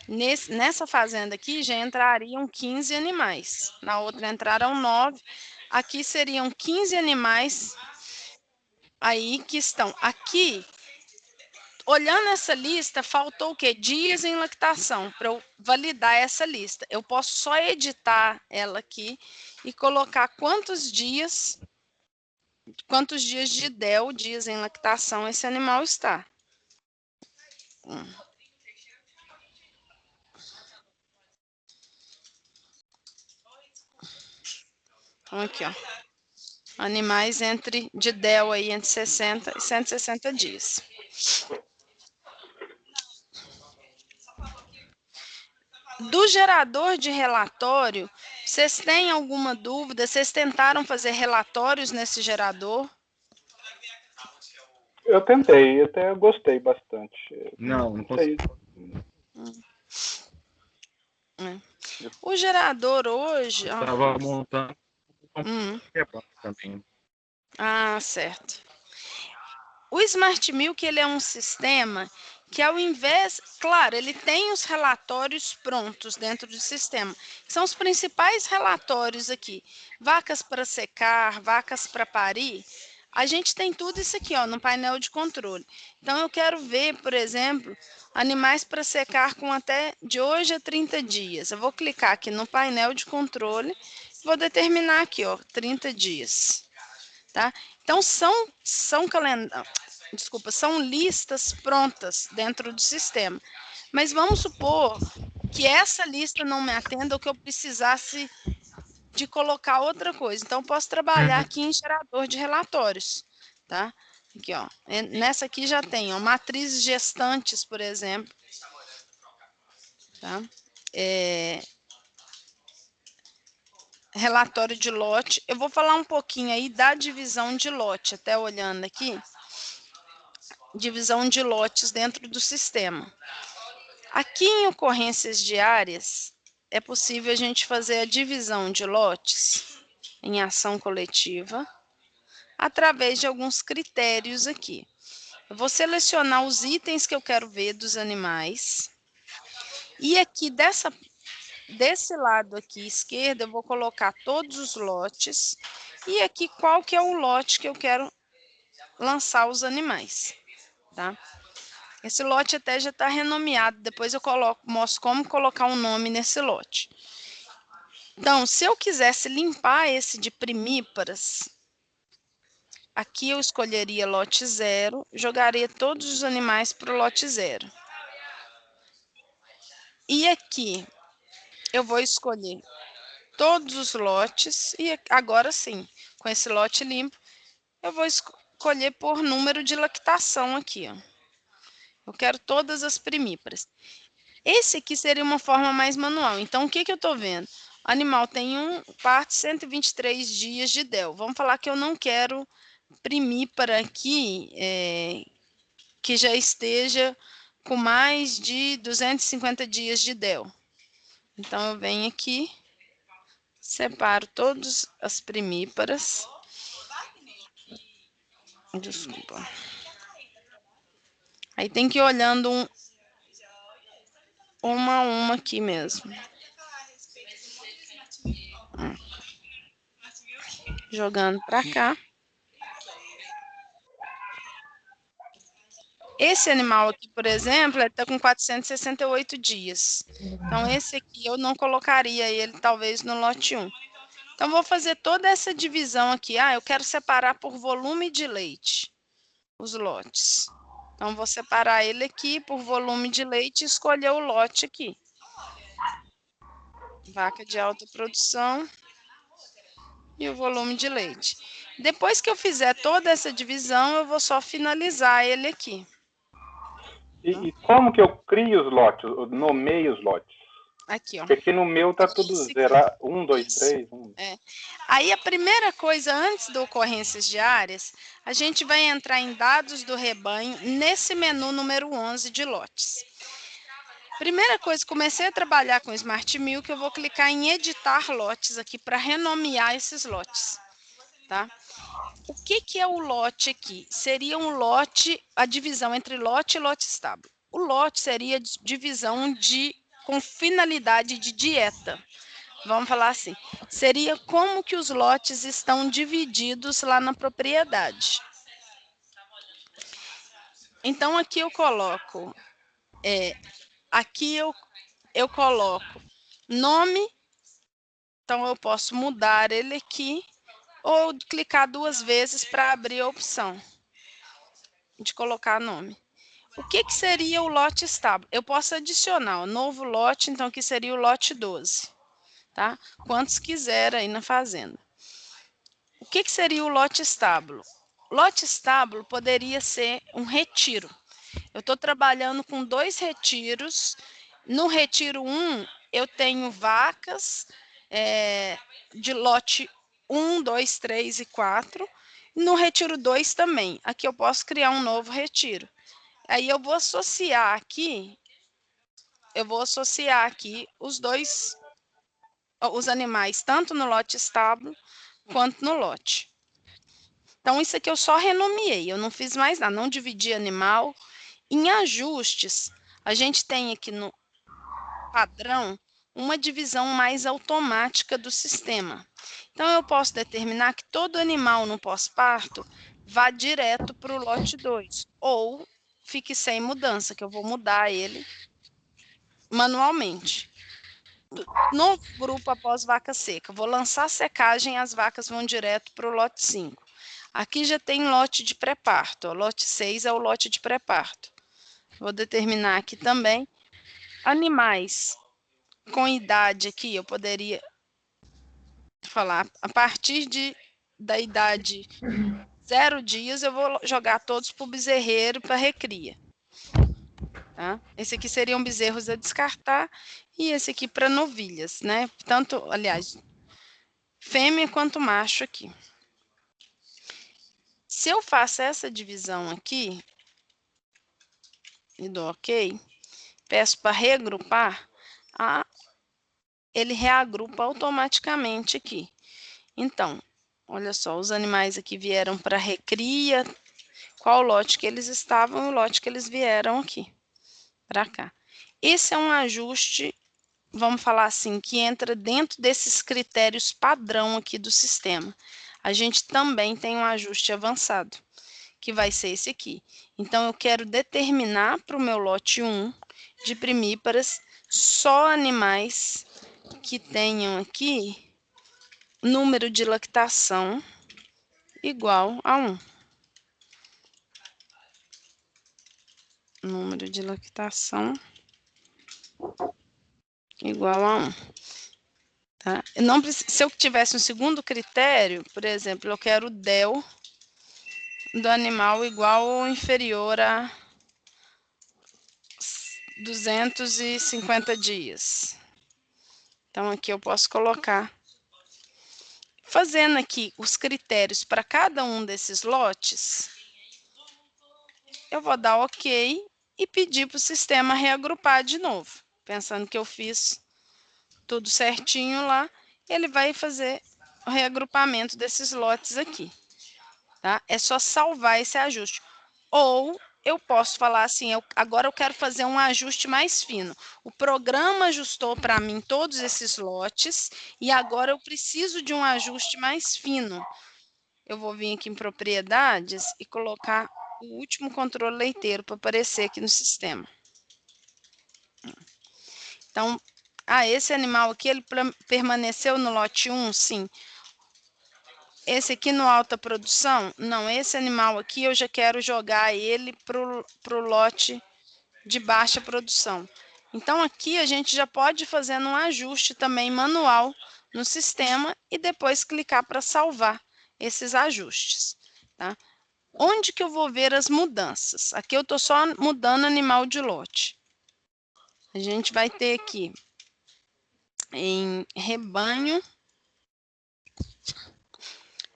Nessa fazenda aqui já entrariam 15 animais, na outra entraram 9. Aqui seriam 15 animais aí que estão aqui. Olhando essa lista, faltou o quê? Dias em lactação, para eu validar essa lista. Eu posso só editar ela aqui e colocar quantos dias de DEL, dias em lactação, esse animal está. Então, aqui, ó. Animais de DEL aí entre 60 e 160 dias. Do gerador de relatório, vocês têm alguma dúvida? Vocês tentaram fazer relatórios nesse gerador? Eu tentei, até gostei bastante. Não consegui. O gerador hoje... Eu estava montando também. Ah, certo. O Smart Milk, ele é um sistema que, ao invés... Claro, ele tem os relatórios prontos dentro do sistema. São os principais relatórios aqui. Vacas para secar, vacas para parir. A gente tem tudo isso aqui, ó, no painel de controle. Então, eu quero ver, por exemplo, animais para secar com até de hoje a 30 dias. Eu vou clicar aqui no painel de controle, vou determinar aqui, ó, 30 dias. Tá? Então, são listas prontas dentro do sistema. Mas vamos supor que essa lista não me atenda ou que eu precisasse de colocar outra coisa. Então, eu posso trabalhar aqui em gerador de relatórios, tá? Aqui, ó. Nessa aqui já tem, ó, matrizes gestantes, por exemplo. Tá? Relatório de lote. Eu vou falar um pouquinho aí da divisão de lote, até olhando aqui. Divisão de lotes dentro do sistema. Aqui em ocorrências diárias, é possível a gente fazer a divisão de lotes em ação coletiva através de alguns critérios aqui. Eu vou selecionar os itens que eu quero ver dos animais. E aqui desse lado aqui esquerdo, eu vou colocar todos os lotes. E aqui qual que é o lote que eu quero lançar os animais, tá? Esse lote até já está renomeado, depois eu mostro como colocar um nome nesse lote. Então, se eu quisesse limpar esse de primíparas, aqui eu escolheria lote 0, jogaria todos os animais para o lote 0. E aqui eu vou escolher todos os lotes, e agora sim, com esse lote limpo, eu vou escolher por número de lactação aqui, ó. Eu quero todas as primíparas. Esse aqui seria uma forma mais manual. Então, o que eu estou vendo? O animal tem parte 123 dias de DEL. Vamos falar que eu não quero primípara aqui, que já esteja com mais de 250 dias de DEL. Então, eu venho aqui, separo todas as primíparas. Desculpa. Aí tem que ir olhando uma a uma aqui mesmo. Jogando para cá. Esse animal aqui, por exemplo, ele está com 468 dias. Então, esse aqui eu não colocaria ele, talvez, no lote 1. Então, vou fazer toda essa divisão aqui. Eu quero separar por volume de leite os lotes. Então, vou separar ele aqui por volume de leite e escolher o lote aqui. Vaca de alta produção e o volume de leite. Depois que eu fizer toda essa divisão, eu vou só finalizar ele aqui. E como que eu crio os lotes, eu nomeio os lotes? Aqui, ó. Porque no meu tá tudo zerado. 1, 2, 3. Aí a primeira coisa, antes do ocorrências diárias, a gente vai entrar em dados do rebanho, nesse menu número 11 de lotes. Primeira coisa, comecei a trabalhar com Smart Milk, eu vou clicar em editar lotes aqui para renomear esses lotes, tá? O que é o lote aqui? Seria um lote, a divisão entre lote e lote estável. O lote seria divisão com finalidade de dieta. Vamos falar assim, seria como que os lotes estão divididos lá na propriedade. Então, aqui eu coloco, eu coloco nome, então eu posso mudar ele aqui, ou clicar 2 vezes para abrir a opção de colocar nome. O que seria o lote estável? Eu posso adicionar o novo lote, então que seria o lote 12, tá? Quantos quiser aí na fazenda. O que seria o lote estábulo? Lote estábulo poderia ser um retiro. Eu estou trabalhando com 2 retiros. No retiro 1, eu tenho vacas de lote 1, 2, 3 e 4. No retiro 2 também. Aqui eu posso criar um novo retiro. Aí eu vou associar aqui os animais, tanto no lote estábulo quanto no lote. Então, isso aqui eu só renomeei, eu não fiz mais nada, não dividi animal. Em ajustes, a gente tem aqui no padrão uma divisão mais automática do sistema. Então, eu posso determinar que todo animal no pós-parto vá direto para o lote 2, ou fique sem mudança, que eu vou mudar ele manualmente. No grupo após vaca seca, vou lançar a secagem, as vacas vão direto para o lote 5. Aqui já tem lote de pré-parto, o lote 6 é o lote de pré-parto. Vou determinar aqui também animais com idade aqui, eu poderia falar, a partir da idade 0 dias, eu vou jogar todos para o bezerreiro para recria. Tá? Esse aqui seriam bezerros a descartar e esse aqui para novilhas, né? Tanto, aliás, fêmea quanto macho aqui. Se eu faço essa divisão aqui e dou OK, peço para reagrupar, ele reagrupa automaticamente aqui. Então, olha só, os animais aqui vieram para recria, qual lote que eles estavam e o lote que eles vieram aqui, para cá. Esse é um ajuste, vamos falar assim, que entra dentro desses critérios padrão aqui do sistema. A gente também tem um ajuste avançado, que vai ser esse aqui. Então, eu quero determinar para o meu lote 1 de primíparas só animais que tenham aqui número de lactação igual a 1. Número de lactação igual a 1. Tá? Se eu tivesse um segundo critério, por exemplo, eu quero o DEL do animal igual ou inferior a 250 dias. Então, aqui eu posso colocar, fazendo aqui os critérios para cada um desses lotes, eu vou dar OK e pedir para o sistema reagrupar de novo. Pensando que eu fiz tudo certinho lá, ele vai fazer o reagrupamento desses lotes aqui. Tá? É só salvar esse ajuste. Ou eu posso falar assim, agora eu quero fazer um ajuste mais fino. O programa ajustou para mim todos esses lotes e agora eu preciso de um ajuste mais fino. Eu vou vir aqui em propriedades e colocar o último controle leiteiro para aparecer aqui no sistema. Então, esse animal aqui, ele permaneceu no lote 1? Sim. Esse aqui no alta produção? Não, esse animal aqui eu já quero jogar ele para o lote de baixa produção. Então, aqui a gente já pode fazer um ajuste também manual no sistema e depois clicar para salvar esses ajustes. Tá? Onde que eu vou ver as mudanças? Aqui eu estou só mudando animal de lote. A gente vai ter aqui em rebanho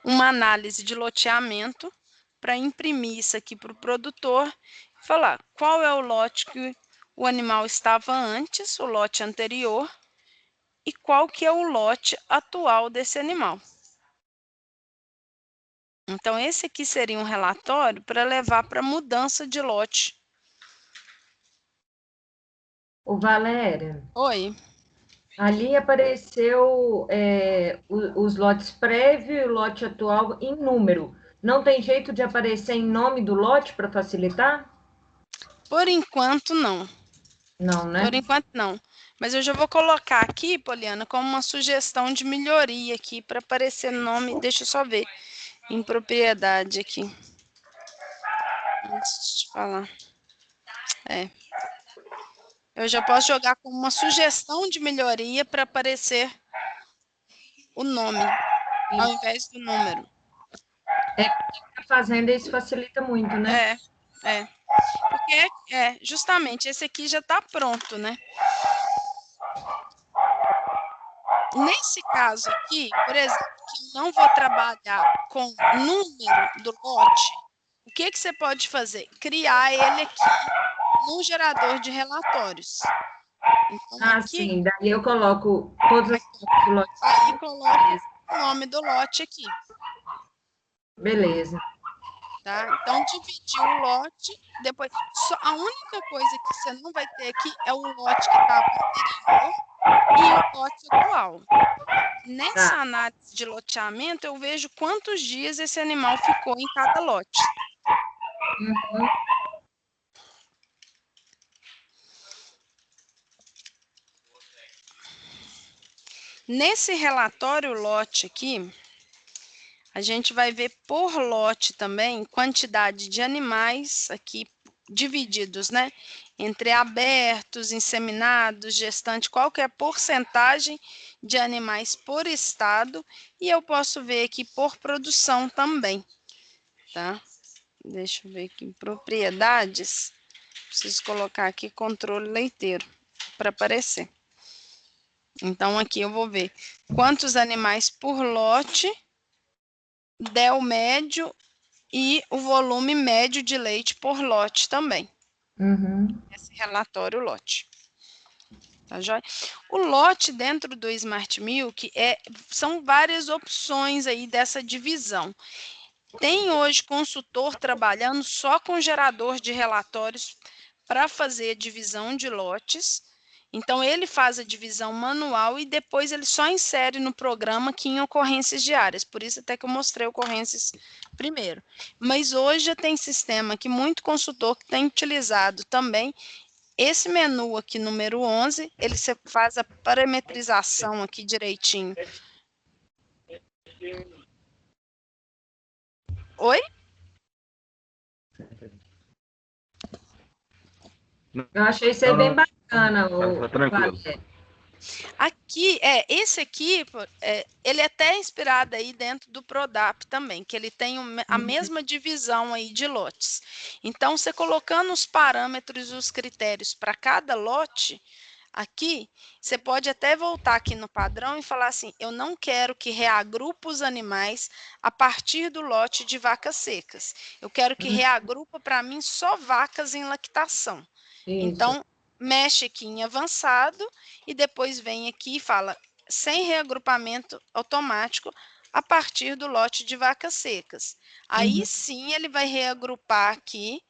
uma análise de loteamento para imprimir isso aqui para o produtor e falar qual é o lote que o animal estava antes, o lote anterior, e qual que é o lote atual desse animal. Então, esse aqui seria um relatório para levar para mudança de lote. Ô, Valéria. Oi. Ali apareceu os lotes prévio e o lote atual em número. Não tem jeito de aparecer em nome do lote para facilitar? Por enquanto, não. Não, né? Por enquanto, não. Mas eu já vou colocar aqui, Poliana, como uma sugestão de melhoria aqui, para aparecer nome. Deixa eu só ver. Em propriedade aqui. Antes de falar. Eu já posso jogar como uma sugestão de melhoria para aparecer o nome, ao invés do número. A fazenda isso facilita muito, né? Porque justamente esse aqui já está pronto, né? Nesse caso aqui, por exemplo, que eu não vou trabalhar com número do lote, o que você pode fazer? Criar ele aqui no gerador de relatórios. Então, aqui, sim, daí eu coloco todos os lotes. Aí coloca o nome do lote aqui. Beleza. Tá? Então, dividir o lote, depois... a única coisa que você não vai ter aqui é o lote que estava anterior e o lote atual. Nessa análise de loteamento, eu vejo quantos dias esse animal ficou em cada lote. Uhum. Nesse relatório lote aqui, a gente vai ver por lote também quantidade de animais aqui divididos, né? Entre abertos, inseminados, gestantes, qual que é a porcentagem de animais por estado, e eu posso ver aqui por produção também, tá? Deixa eu ver aqui, propriedades, preciso colocar aqui controle leiteiro para aparecer. Então, aqui eu vou ver quantos animais por lote, del médio e o volume médio de leite por lote também. Uhum. Esse relatório lote. Tá joia? O lote dentro do Smart Milk são várias opções aí dessa divisão. Tem hoje consultor trabalhando só com gerador de relatórios para fazer a divisão de lotes. Então, ele faz a divisão manual e depois ele só insere no programa que em ocorrências diárias. Por isso até que eu mostrei ocorrências primeiro. Mas hoje já tem sistema que muito consultor que tem utilizado também. Esse menu aqui, número 11, ele faz a parametrização aqui direitinho. Oi? Eu achei isso aí bem bacana, Tá tranquilo. Aqui, esse aqui, ele é até inspirado aí dentro do Prodap também, que ele tem a mesma divisão aí de lotes. Então, você colocando os parâmetros e os critérios para cada lote, aqui, você pode até voltar aqui no padrão e falar assim, eu não quero que reagrupe os animais a partir do lote de vacas secas. Eu quero que reagrupa para mim só vacas em lactação. Isso. Então, mexe aqui em avançado e depois vem aqui e fala sem reagrupamento automático a partir do lote de vacas secas. Aí sim ele vai reagrupar aqui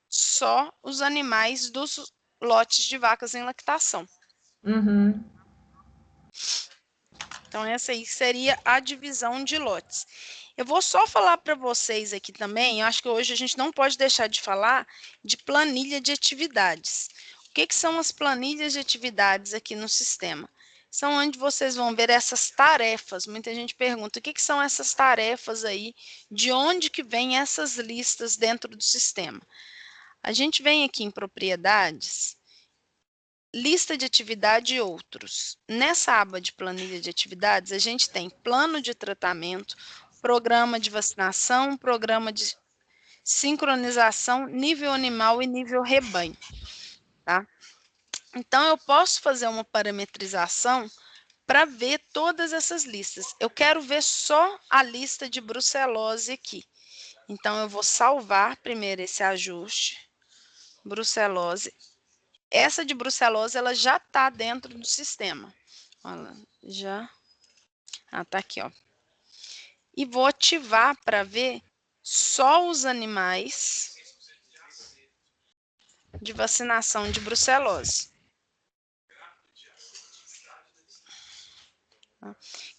só os animais dos lotes de vacas em lactação. Uhum. Então, essa aí seria a divisão de lotes. Eu vou só falar para vocês aqui também, eu acho que hoje a gente não pode deixar de falar de planilha de atividades. O que são as planilhas de atividades aqui no sistema? São onde vocês vão ver essas tarefas. Muita gente pergunta, o que são essas tarefas aí? De onde que vêm essas listas dentro do sistema? A gente vem aqui em propriedades, lista de atividade e outros. Nessa aba de planilha de atividades, a gente tem plano de tratamento, programa de vacinação, programa de sincronização, nível animal e nível rebanho, tá? Então, eu posso fazer uma parametrização para ver todas essas listas. Eu quero ver só a lista de brucelose aqui. Então, eu vou salvar primeiro esse ajuste, brucelose. Essa de brucelose, ela já está dentro do sistema. Olha, já. Tá aqui, ó. E vou ativar para ver só os animais de vacinação de brucelose.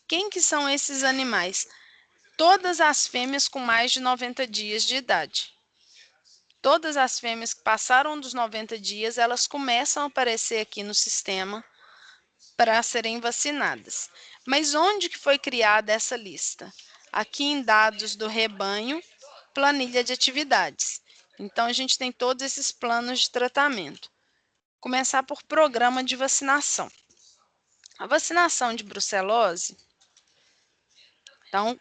Quem que são esses animais? Todas as fêmeas com mais de 90 dias de idade. Todas as fêmeas que passaram dos 90 dias, elas começam a aparecer aqui no sistema para serem vacinadas. Mas onde que foi criada essa lista? Aqui em dados do rebanho, planilha de atividades. Então, a gente tem todos esses planos de tratamento. Começar por programa de vacinação. A vacinação de brucelose, então,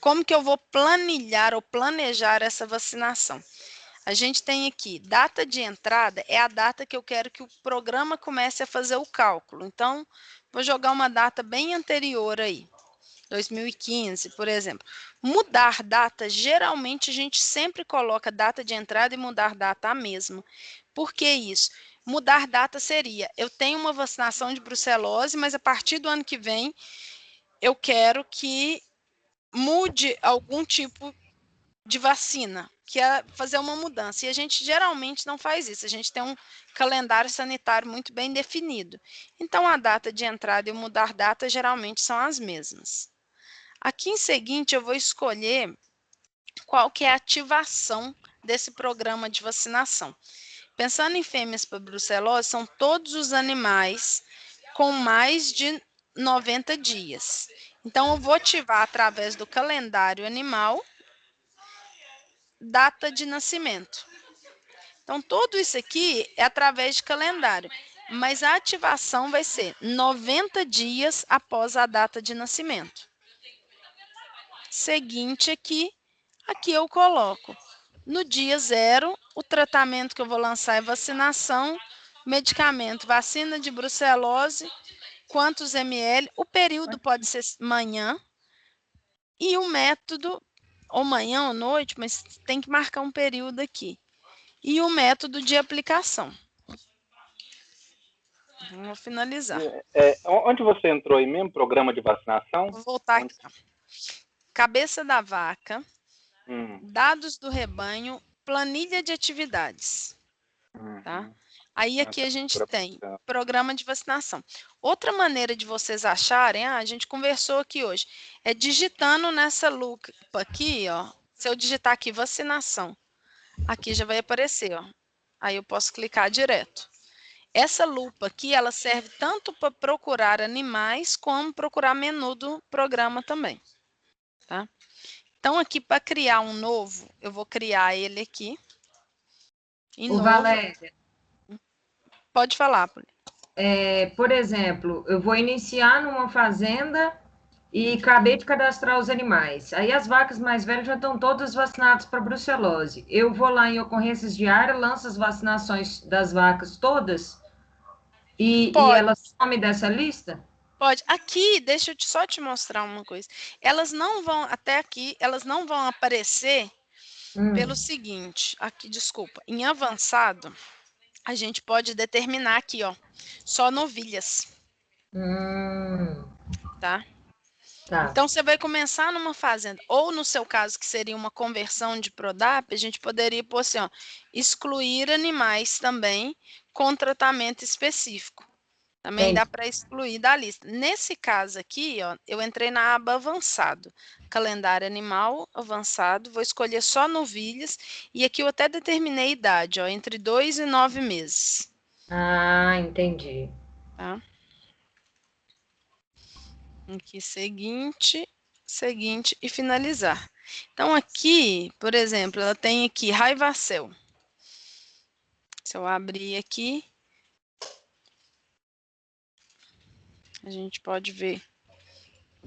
como que eu vou planilhar ou planejar essa vacinação? A gente tem aqui, data de entrada é a data que eu quero que o programa comece a fazer o cálculo. Então, vou jogar uma data bem anterior aí, 2015, por exemplo. Mudar data, geralmente a gente sempre coloca data de entrada e mudar data a mesma. Por que isso? Mudar data seria, eu tenho uma vacinação de brucelose, mas a partir do ano que vem, eu quero que mude algum tipo de vacina, que é fazer uma mudança. E a gente geralmente não faz isso, a gente tem um calendário sanitário muito bem definido. Então, a data de entrada e o mudar data geralmente são as mesmas. Aqui em seguinte, eu vou escolher qual que é a ativação desse programa de vacinação. Pensando em fêmeas para brucelose, são todos os animais com mais de 90 dias. Então, eu vou ativar através do calendário animal, data de nascimento. Então, tudo isso aqui é através de calendário, mas a ativação vai ser 90 dias após a data de nascimento. Seguinte aqui eu coloco. No dia 0, o tratamento que eu vou lançar é vacinação, medicamento, vacina de brucelose, quantos ml, o período pode ser manhã, e o método, ou manhã ou noite, mas tem que marcar um período aqui. E o método de aplicação. Vou finalizar. Onde você entrou aí mesmo? Programa de vacinação? Vou voltar aqui. Cabeça da vaca, dados do rebanho, planilha de atividades. Tá? Aí aqui a gente tem programa de vacinação. Outra maneira de vocês acharem, a gente conversou aqui hoje, é digitando nessa lupa aqui, ó. Se eu digitar aqui vacinação, aqui já vai aparecer, ó. Aí eu posso clicar direto. Essa lupa aqui, ela serve tanto para procurar animais, como procurar menu do programa também, tá? Então, aqui, para criar um novo, eu vou criar ele aqui. Ô, Valéria. Pode falar, Poli. Por exemplo, eu vou iniciar numa fazenda e acabei de cadastrar os animais. Aí as vacas mais velhas já estão todas vacinadas para brucelose. Eu vou lá em ocorrências diárias, lanço as vacinações das vacas todas e elas somem dessa lista? Pode. Aqui, deixa eu só te mostrar uma coisa. Elas não vão, até aqui, elas não vão aparecer pelo seguinte. Aqui, desculpa. Em avançado, a gente pode determinar aqui, ó, só novilhas. Tá? Então, você vai começar numa fazenda, ou no seu caso, que seria uma conversão de Prodap, a gente poderia pôr assim, ó, excluir animais também com tratamento específico. Também dá para excluir da lista. Nesse caso aqui, ó, eu entrei na aba avançado. Calendário animal avançado, vou escolher só novilhas, e aqui eu até determinei a idade, ó, entre 2 e 9 meses. Ah, entendi. Tá? Aqui, seguinte e finalizar. Então, aqui, por exemplo, ela tem aqui Raivacel. Se eu abrir aqui, a gente pode ver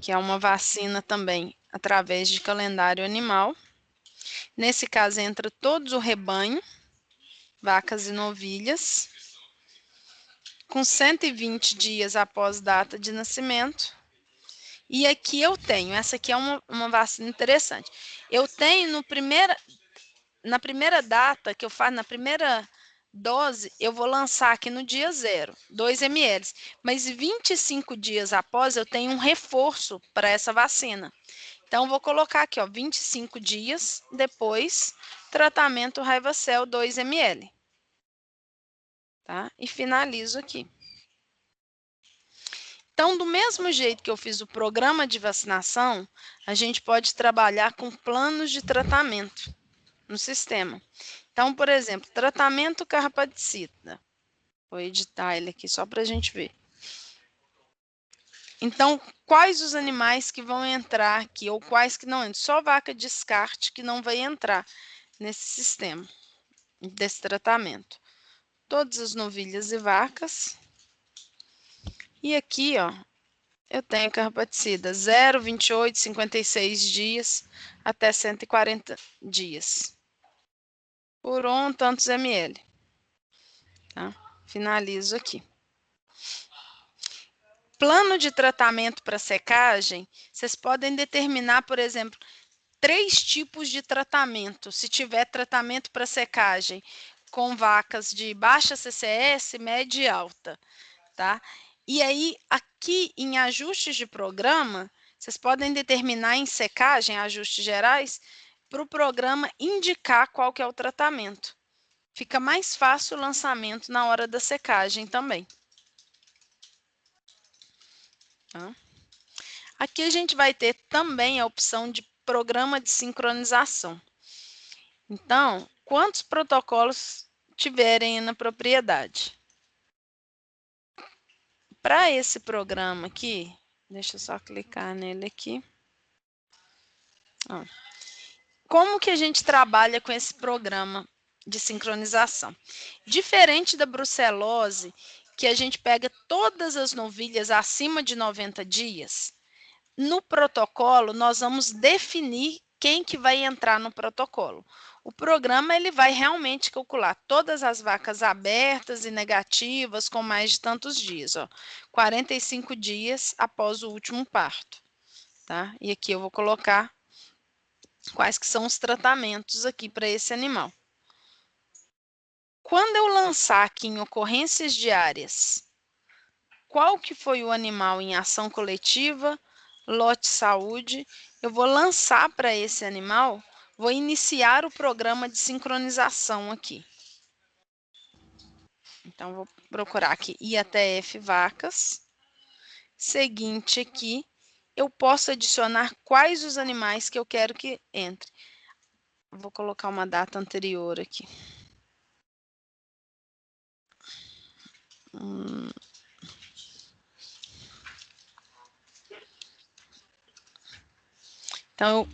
que é uma vacina também através de calendário animal. Nesse caso, entra todo o rebanho, vacas e novilhas, com 120 dias após data de nascimento. E aqui eu tenho, essa aqui é uma vacina interessante. Eu tenho na primeira data que eu faço, na primeira dose, eu vou lançar aqui no dia 0, 2 ml. Mas 25 dias após, eu tenho um reforço para essa vacina. Então, vou colocar aqui, ó, 25 dias depois, tratamento Raivacel 2 ml. Tá? E finalizo aqui. Então, do mesmo jeito que eu fiz o programa de vacinação, a gente pode trabalhar com planos de tratamento no sistema. Então, por exemplo, tratamento carrapaticida. Vou editar ele aqui só para a gente ver. Então, quais os animais que vão entrar aqui ou quais que não entram? Só vaca descarte que não vai entrar nesse sistema, desse tratamento. Todas as novilhas e vacas. E aqui, ó, eu tenho carrapaticida 0, 28, 56 dias até 140 dias. Por tantos ml. Tá? Finalizo aqui. Plano de tratamento para secagem, vocês podem determinar, por exemplo, 3 tipos de tratamento. Se tiver tratamento para secagem com vacas de baixa CCS, média e alta, tá? E aí, aqui em ajustes de programa, vocês podem determinar em secagem, ajustes gerais, para o programa indicar qual que é o tratamento. Fica mais fácil o lançamento na hora da secagem também. Tá? Aqui a gente vai ter também a opção de programa de sincronização. Então, quantos protocolos tiverem na propriedade? Para esse programa aqui, deixa eu só clicar nele aqui. Como que a gente trabalha com esse programa de sincronização? Diferente da brucelose, que a gente pega todas as novilhas acima de 90 dias, no protocolo nós vamos definir quem que vai entrar no protocolo. O programa ele vai realmente calcular todas as vacas abertas e negativas com mais de tantos dias, 45 dias após o último parto, tá? E aqui eu vou colocar quais que são os tratamentos aqui para esse animal. Quando eu lançar aqui em ocorrências diárias, qual que foi o animal em ação coletiva, lote saúde, eu vou lançar para esse animal, vou iniciar o programa de sincronização aqui. Então, vou procurar aqui IATF vacas. Seguinte aqui, eu posso adicionar quais os animais que eu quero que entre. Vou colocar uma data anterior aqui. Então, eu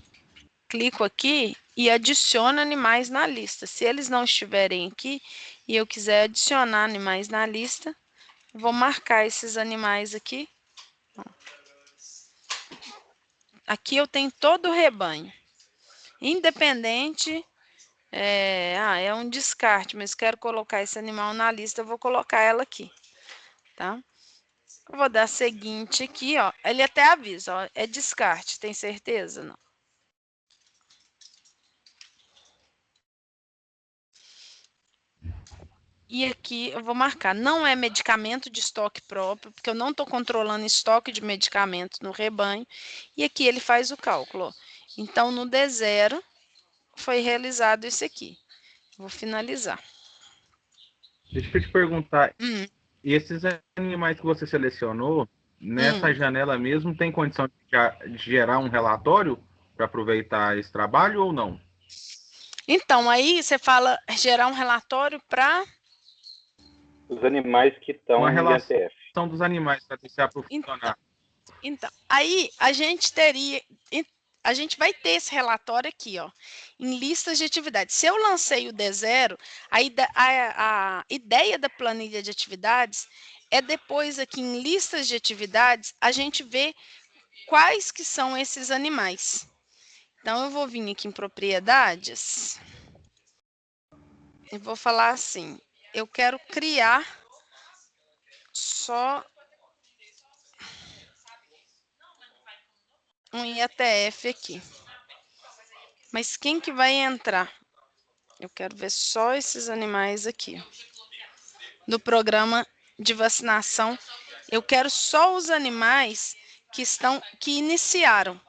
clico aqui e adiciono animais na lista. Se eles não estiverem aqui e eu quiser adicionar animais na lista, vou marcar esses animais aqui. Aqui eu tenho todo o rebanho. Independente, é um descarte, mas quero colocar esse animal na lista, eu vou colocar ela aqui, tá? Eu vou dar seguinte aqui, ó. Ele até avisa, ó, é descarte, tem certeza? Não. E aqui eu vou marcar, não é medicamento de estoque próprio, porque eu não estou controlando estoque de medicamento no rebanho. E aqui ele faz o cálculo. Ó. Então, no D0, foi realizado isso aqui. Vou finalizar. Deixa eu te perguntar, e esses animais que você selecionou, nessa janela mesmo, tem condição de gerar um relatório para aproveitar esse trabalho ou não? Então, aí você fala gerar um relatório para... Os animais que estão em IATF. São dos animais para deixar para funcionar. Então, aí a gente vai ter esse relatório aqui, ó, em listas de atividades. Se eu lancei o D0, a ideia da planilha de atividades é depois aqui em listas de atividades, a gente vê quais que são esses animais. Então, eu vou vir aqui em propriedades e vou falar assim, eu quero criar só um IATF aqui. Mas quem que vai entrar? Eu quero ver só esses animais aqui. No programa de vacinação, eu quero só os animais que iniciaram,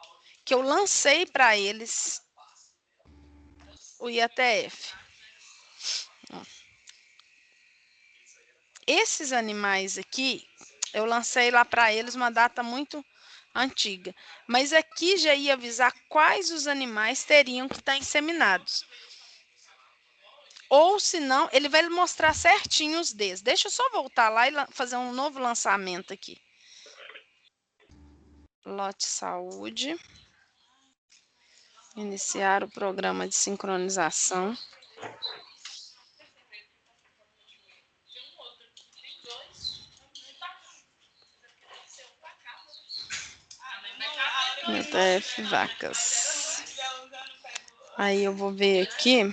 que eu lancei para eles o IATF. Esses animais aqui, eu lancei lá para eles uma data muito antiga, mas aqui já ia avisar quais os animais teriam que estar inseminados. Ou se não, ele vai mostrar certinho os Ds. Deixa eu só voltar lá e fazer um novo lançamento aqui. Lote saúde. Iniciar o programa de sincronização. ETF vacas. Aí eu vou ver aqui.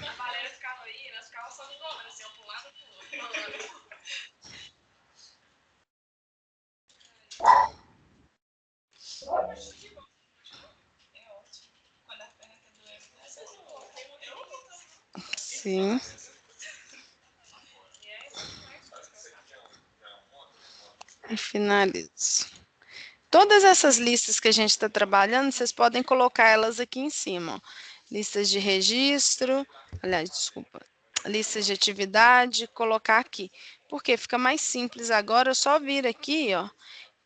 Sim. E finalizo. Todas essas listas que a gente está trabalhando, vocês podem colocar elas aqui em cima. Ó. Listas de registro, aliás, desculpa, listas de atividade, colocar aqui. Porque fica mais simples agora, eu só vir aqui, ó,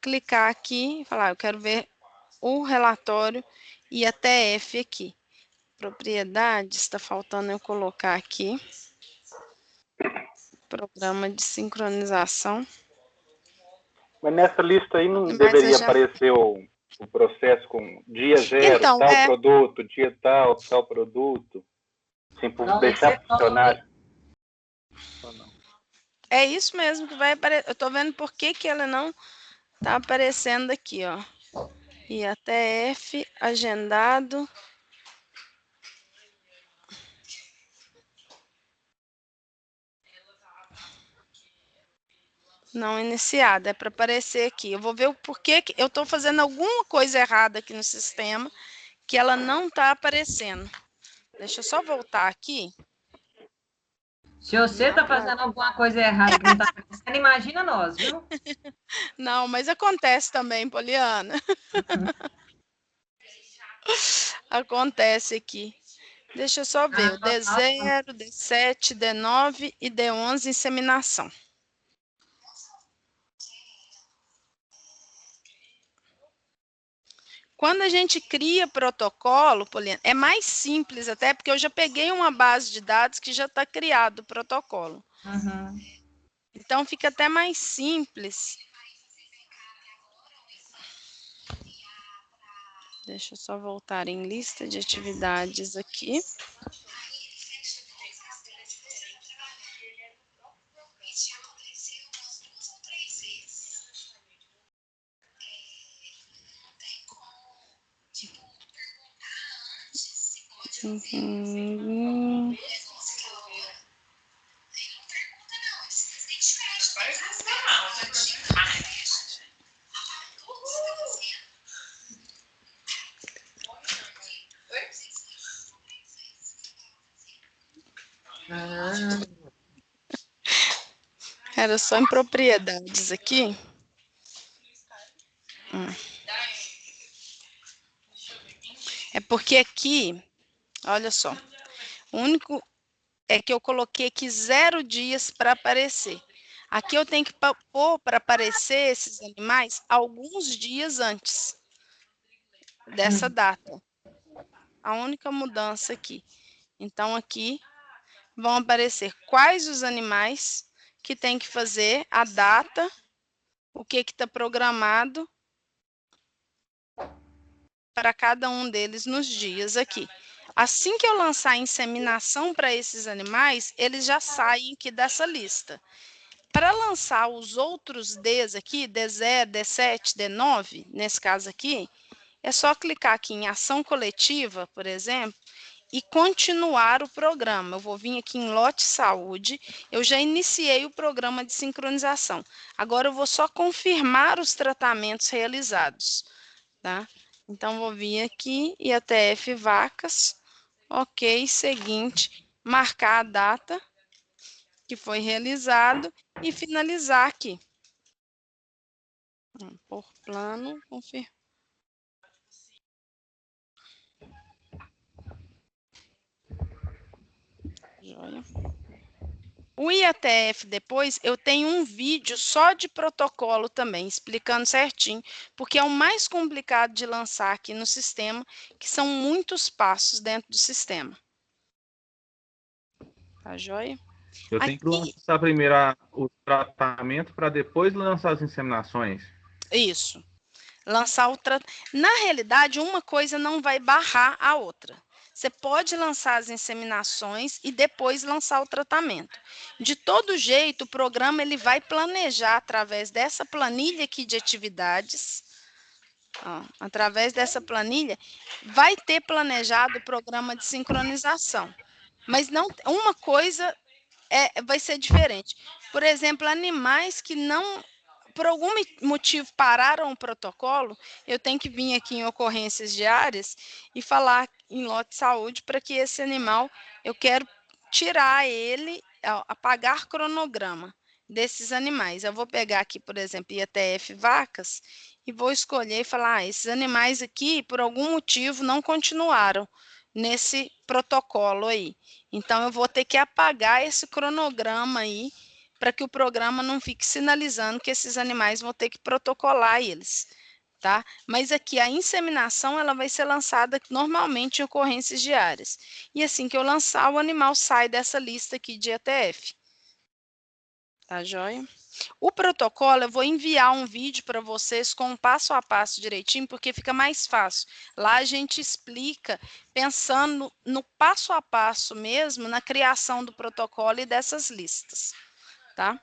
clicar aqui e falar, eu quero ver o relatório e a TF aqui. Propriedades, está faltando eu colocar aqui. Programa de sincronização. Mas nessa lista aí não deveria aparecer o processo com dia zero, então, tal produto, dia tal produto. Assim, por deixar funcionar. É isso mesmo que vai aparecer. Eu estou vendo por que ela não está aparecendo aqui, ó. IATF, agendado. Não iniciada, é para aparecer aqui. Eu vou ver o porquê que eu estou fazendo alguma coisa errada aqui no sistema, que ela não está aparecendo. Deixa eu só voltar aqui. Se você está fazendo alguma coisa errada que não está acontecendo, imagina nós, viu? Não, mas acontece também, Poliana. Acontece aqui. Deixa eu só ver. O D0, D7, D9 e D11, inseminação. Quando a gente cria protocolo, Poliana, é mais simples até, porque eu já peguei uma base de dados que já está criado o protocolo. Uhum. Então, fica até mais simples. Deixa eu só voltar em lista de atividades aqui. Uhum. Era só em propriedades aqui. É porque aqui, olha só, o único é que eu coloquei aqui 0 dias para aparecer. Aqui eu tenho que pôr para aparecer esses animais alguns dias antes dessa data. A única mudança aqui. Então, aqui vão aparecer quais os animais que tem que fazer, a data, o que está programado para cada um deles nos dias aqui. Assim que eu lançar a inseminação para esses animais, eles já saem aqui dessa lista. Para lançar os outros Ds aqui, D0, D7, D9, nesse caso aqui, é só clicar aqui em ação coletiva, por exemplo, e continuar o programa. Eu vou vir aqui em lote saúde, eu já iniciei o programa de sincronização. Agora eu vou só confirmar os tratamentos realizados, tá? Então, vou vir aqui, IATF vacas, ok, seguinte, marcar a data que foi realizado e finalizar aqui. Por plano, confirmar. Joia. O IATF depois, eu tenho um vídeo só de protocolo também, explicando certinho, porque é o mais complicado de lançar aqui no sistema, que são muitos passos dentro do sistema. Tá joia? Eu tenho que lançar primeiro o tratamento para depois lançar as inseminações. Isso. Lançar o tratamento. Na realidade, uma coisa não vai barrar a outra. Você pode lançar as inseminações e depois lançar o tratamento. De todo jeito, o programa ele vai planejar através dessa planilha aqui de atividades, ó, através dessa planilha, vai ter planejado o programa de sincronização. Mas não, uma coisa vai ser diferente. Por exemplo, animais que não, por algum motivo, pararam o protocolo, eu tenho que vir aqui em ocorrências diárias e falar em lote de saúde para que esse animal, eu quero tirar ele, apagar cronograma desses animais. Eu vou pegar aqui, por exemplo, IATF vacas, e vou escolher e falar, esses animais aqui, por algum motivo, não continuaram nesse protocolo aí. Então, eu vou ter que apagar esse cronograma aí, para que o programa não fique sinalizando que esses animais vão ter que protocolar eles, tá? Mas aqui a inseminação, ela vai ser lançada normalmente em ocorrências diárias. E assim que eu lançar, o animal sai dessa lista aqui de ETF. Tá joia? O protocolo, eu vou enviar um vídeo para vocês com um passo a passo direitinho, porque fica mais fácil. Lá a gente explica, pensando no passo a passo mesmo, na criação do protocolo e dessas listas, tá?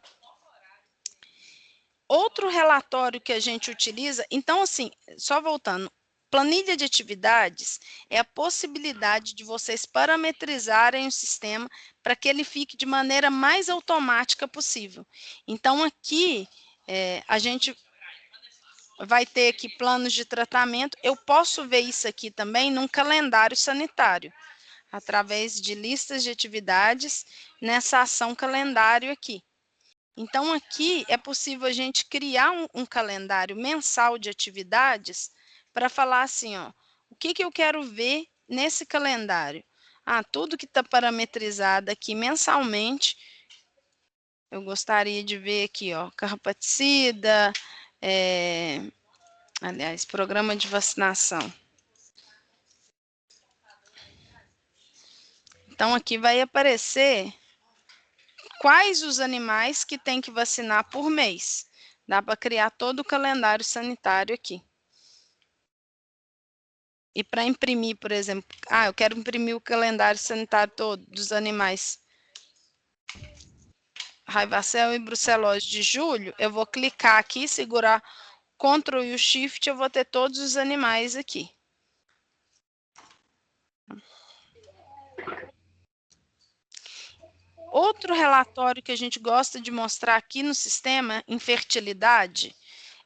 Outro relatório que a gente utiliza, então assim, só voltando, planilha de atividades é a possibilidade de vocês parametrizarem o sistema para que ele fique de maneira mais automática possível. Então, aqui, a gente vai ter aqui planos de tratamento. Eu posso ver isso aqui também num calendário sanitário, através de listas de atividades nessa ação calendário aqui. Então, aqui é possível a gente criar um calendário mensal de atividades para falar assim, ó, o que eu quero ver nesse calendário? Ah, tudo que está parametrizado aqui mensalmente, eu gostaria de ver aqui, ó, carrapaticida, aliás, programa de vacinação. Então, aqui vai aparecer quais os animais que tem que vacinar por mês. Dá para criar todo o calendário sanitário aqui. E para imprimir, por exemplo, eu quero imprimir o calendário sanitário todo dos animais Raivacel e brucelose de julho, eu vou clicar aqui, segurar Ctrl e o Shift, eu vou ter todos os animais aqui. Outro relatório que a gente gosta de mostrar aqui no sistema, em fertilidade,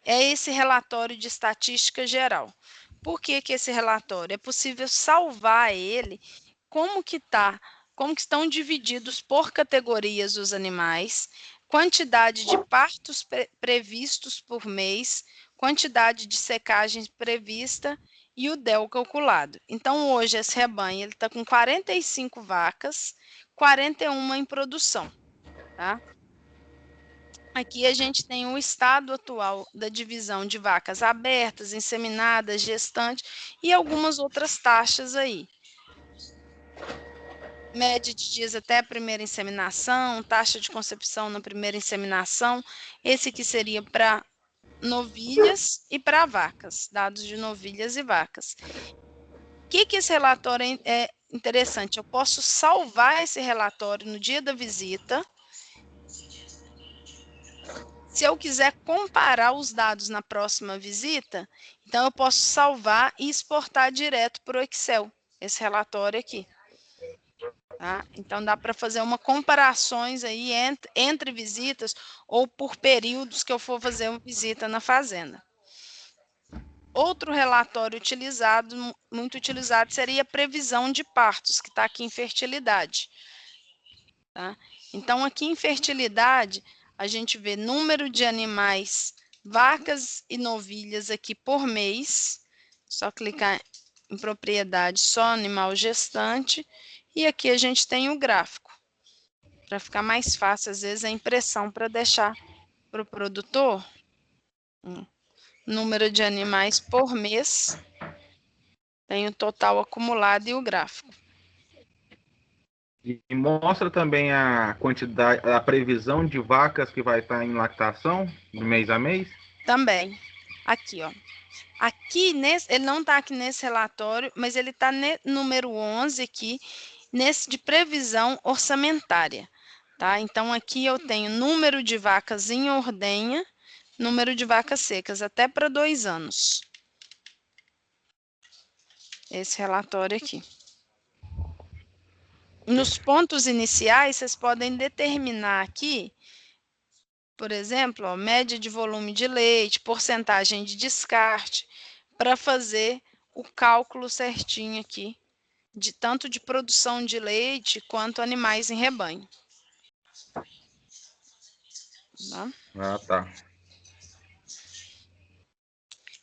é esse relatório de estatística geral. Por que esse relatório? É possível salvar ele, como que estão divididos por categorias os animais, quantidade de partos previstos por mês, quantidade de secagem prevista e o DEL calculado. Então, hoje, esse rebanho está com 45 vacas, 41 em produção, tá? Aqui a gente tem o estado atual da divisão de vacas abertas, inseminadas, gestantes e algumas outras taxas aí. Média de dias até a primeira inseminação, taxa de concepção na primeira inseminação. Esse aqui seria para novilhas e para vacas, dados de novilhas e vacas. O que esse relatório é interessante? Eu posso salvar esse relatório no dia da visita. Se eu quiser comparar os dados na próxima visita, então eu posso salvar e exportar direto para o Excel, esse relatório aqui. Tá? Então, dá para fazer uma comparações aí entre visitas ou por períodos que eu for fazer uma visita na fazenda. Outro relatório muito utilizado, seria a previsão de partos, que está aqui em fertilidade. Tá? Então, aqui em fertilidade, a gente vê número de animais, vacas e novilhas aqui por mês. Só clicar em propriedade, só animal gestante. E aqui a gente tem o gráfico. Para ficar mais fácil, às vezes, a impressão para deixar para o produtor. Número de animais por mês. Tem o total acumulado e o gráfico. E mostra também a quantidade, a previsão de vacas que vai estar em lactação, de mês a mês? Também. Aqui, ó. Aqui, ele não está aqui nesse relatório, mas ele está no número 11 aqui, nesse de previsão orçamentária. Tá? Então, aqui eu tenho número de vacas em ordenha, número de vacas secas, até para 2 anos. esse relatório aqui. Nos pontos iniciais, vocês podem determinar aqui, por exemplo, ó, média de volume de leite, porcentagem de descarte, para fazer o cálculo certinho aqui, tanto de produção de leite quanto animais em rebanho. Tá? Ah, tá.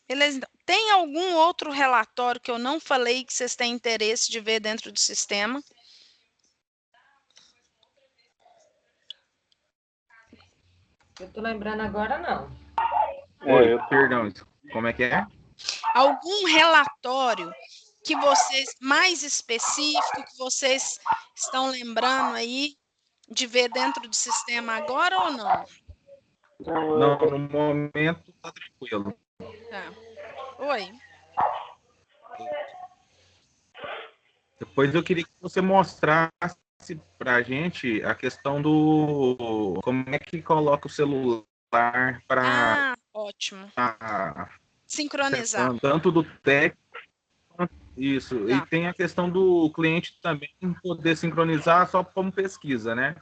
Beleza, então, tem algum outro relatório que eu não falei que vocês têm interesse de ver dentro do sistema? Eu tô lembrando agora, não. Oi, perdão, como é que é? Algum relatório que vocês, mais específico, que vocês estão lembrando aí de ver dentro do sistema agora ou não? Não, no momento tá tranquilo. Tá. Oi. Depois eu queria que você mostrasse para a gente a questão do como é que coloca o celular para ótimo. a Sincronizar. tanto do técnico, isso, Tá. e tem a questão do cliente também poder sincronizar só como pesquisa, né?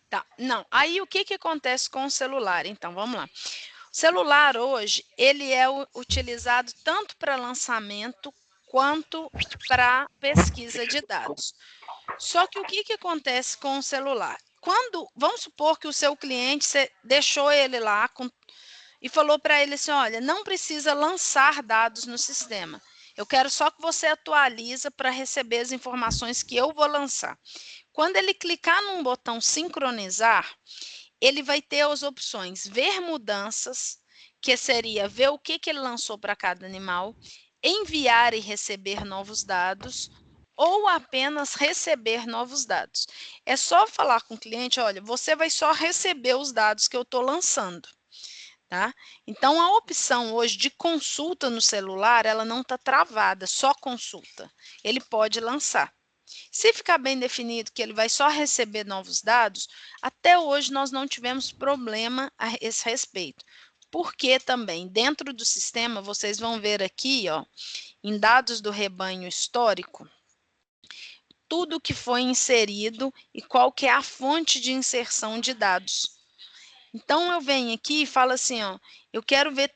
Tá. Não, aí o que acontece com o celular? Então, vamos lá. O celular hoje, ele é utilizado tanto para lançamento quanto para pesquisa de dados. Só que o que acontece com o celular? Vamos supor que o seu cliente, você deixou ele lá e falou para ele assim, olha, não precisa lançar dados no sistema. Eu quero só que você atualiza para receber as informações que eu vou lançar. Quando ele clicar num botão sincronizar, ele vai ter as opções ver mudanças, que seria ver o que ele lançou para cada animal, enviar e receber novos dados, ou apenas receber novos dados. É só falar com o cliente, olha, você vai só receber os dados que eu estou lançando. Tá? Então, a opção hoje de consulta no celular, ela não está travada, só consulta. Ele pode lançar. Se ficar bem definido que ele vai só receber novos dados, até hoje nós não tivemos problema a esse respeito. Porque também, dentro do sistema, vocês vão ver aqui, ó, em dados do rebanho histórico, tudo que foi inserido e qual que é a fonte de inserção de dados. Então, eu venho aqui e falo assim, ó, eu quero ver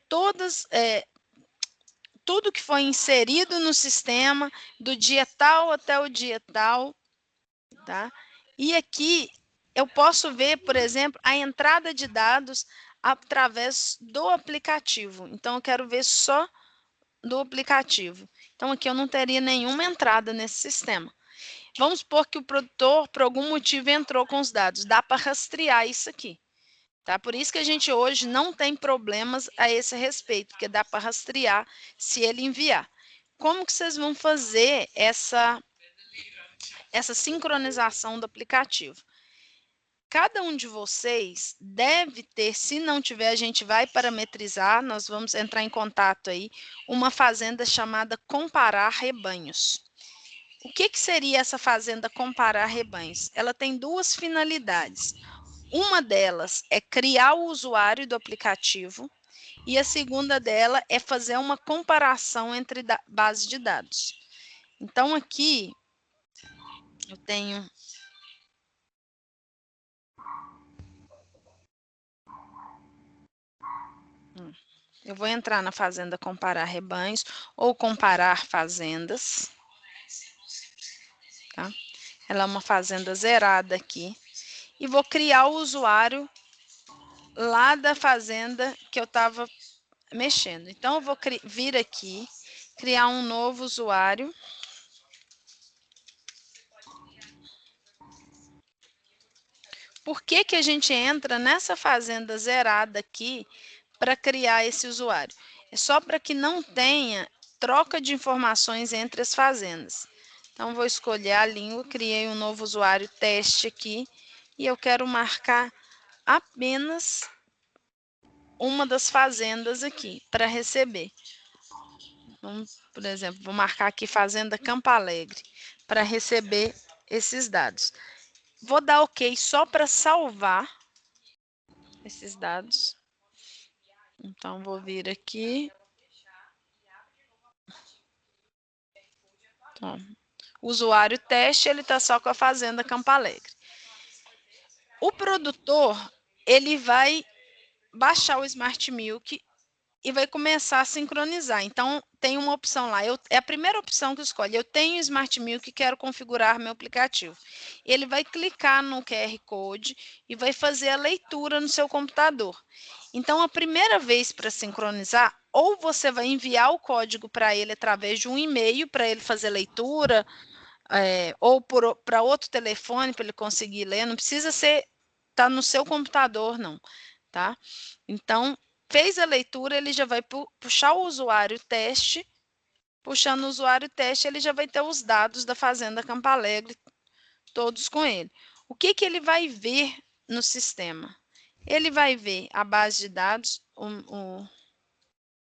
tudo que foi inserido no sistema, do dia tal até o dia tal, tá? E aqui eu posso ver, por exemplo, a entrada de dados através do aplicativo. Então, eu quero ver só do aplicativo. Então, aqui eu não teria nenhuma entrada nesse sistema. Vamos supor que o produtor, por algum motivo, entrou com os dados. Dá para rastrear isso aqui. Tá? Por isso que a gente hoje não tem problemas a esse respeito, porque dá para rastrear se ele enviar. Como que vocês vão fazer essa sincronização do aplicativo? Cada um de vocês deve ter, se não tiver, a gente vai parametrizar, nós vamos entrar em contato aí, uma fazenda chamada Comparar Rebanhos. O que seria essa fazenda Comparar Rebanhos? Ela tem duas finalidades. Uma delas é criar o usuário do aplicativo e a segunda dela é fazer uma comparação entre bases de dados. Então, aqui eu tenho... Eu vou entrar na fazenda Comparar Rebanhos ou Comparar Fazendas. Tá? Ela é uma fazenda zerada aqui. E vou criar o usuário lá da fazenda que eu estava mexendo. Então, eu vou vir aqui, criar um novo usuário. Por que a gente entra nessa fazenda zerada aqui para criar esse usuário? É só para que não tenha troca de informações entre as fazendas. Então, vou escolher a língua, criei um novo usuário teste aqui e eu quero marcar apenas uma das fazendas aqui para receber. Então, por exemplo, vou marcar aqui Fazenda Campo Alegre para receber esses dados. Vou dar OK só para salvar esses dados. Então, vou vir aqui. Ó, o usuário teste, ele está só com a Fazenda Campo Alegre. O produtor, ele vai baixar o Smart Milk e vai começar a sincronizar. Então, tem uma opção lá. É a primeira opção que escolhe. Eu tenho Smart Milk e quero configurar meu aplicativo. Ele vai clicar no QR Code e vai fazer a leitura no seu computador. Então, a primeira vez para sincronizar, ou você vai enviar o código para ele através de um e-mail para ele fazer leitura, ou para outro telefone para ele conseguir ler. Não precisa ser tá no seu computador, não, tá? Então, fez a leitura, ele já vai puxar o usuário teste. Puxando o usuário teste, ele já vai ter os dados da Fazenda Campo Alegre, todos com ele. O que ele vai ver no sistema? Ele vai ver a base de dados.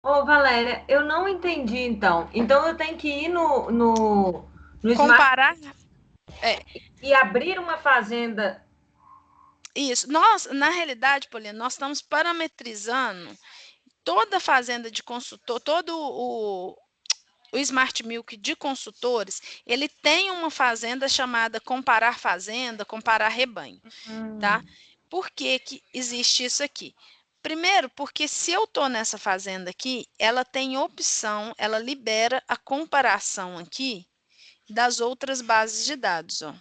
Ô, Valéria, eu não entendi, então. Então, eu tenho que ir no comparar. E abrir uma fazenda. Isso. Nós, na realidade, Poliana, nós estamos parametrizando toda a fazenda de consultor, todo o Smart Milk de consultores, ele tem uma fazenda chamada comparar fazenda, comparar rebanho, tá? Por que existe isso aqui? Primeiro, porque se eu estou nessa fazenda aqui, ela tem opção, ela libera a comparação aqui das outras bases de dados, ó.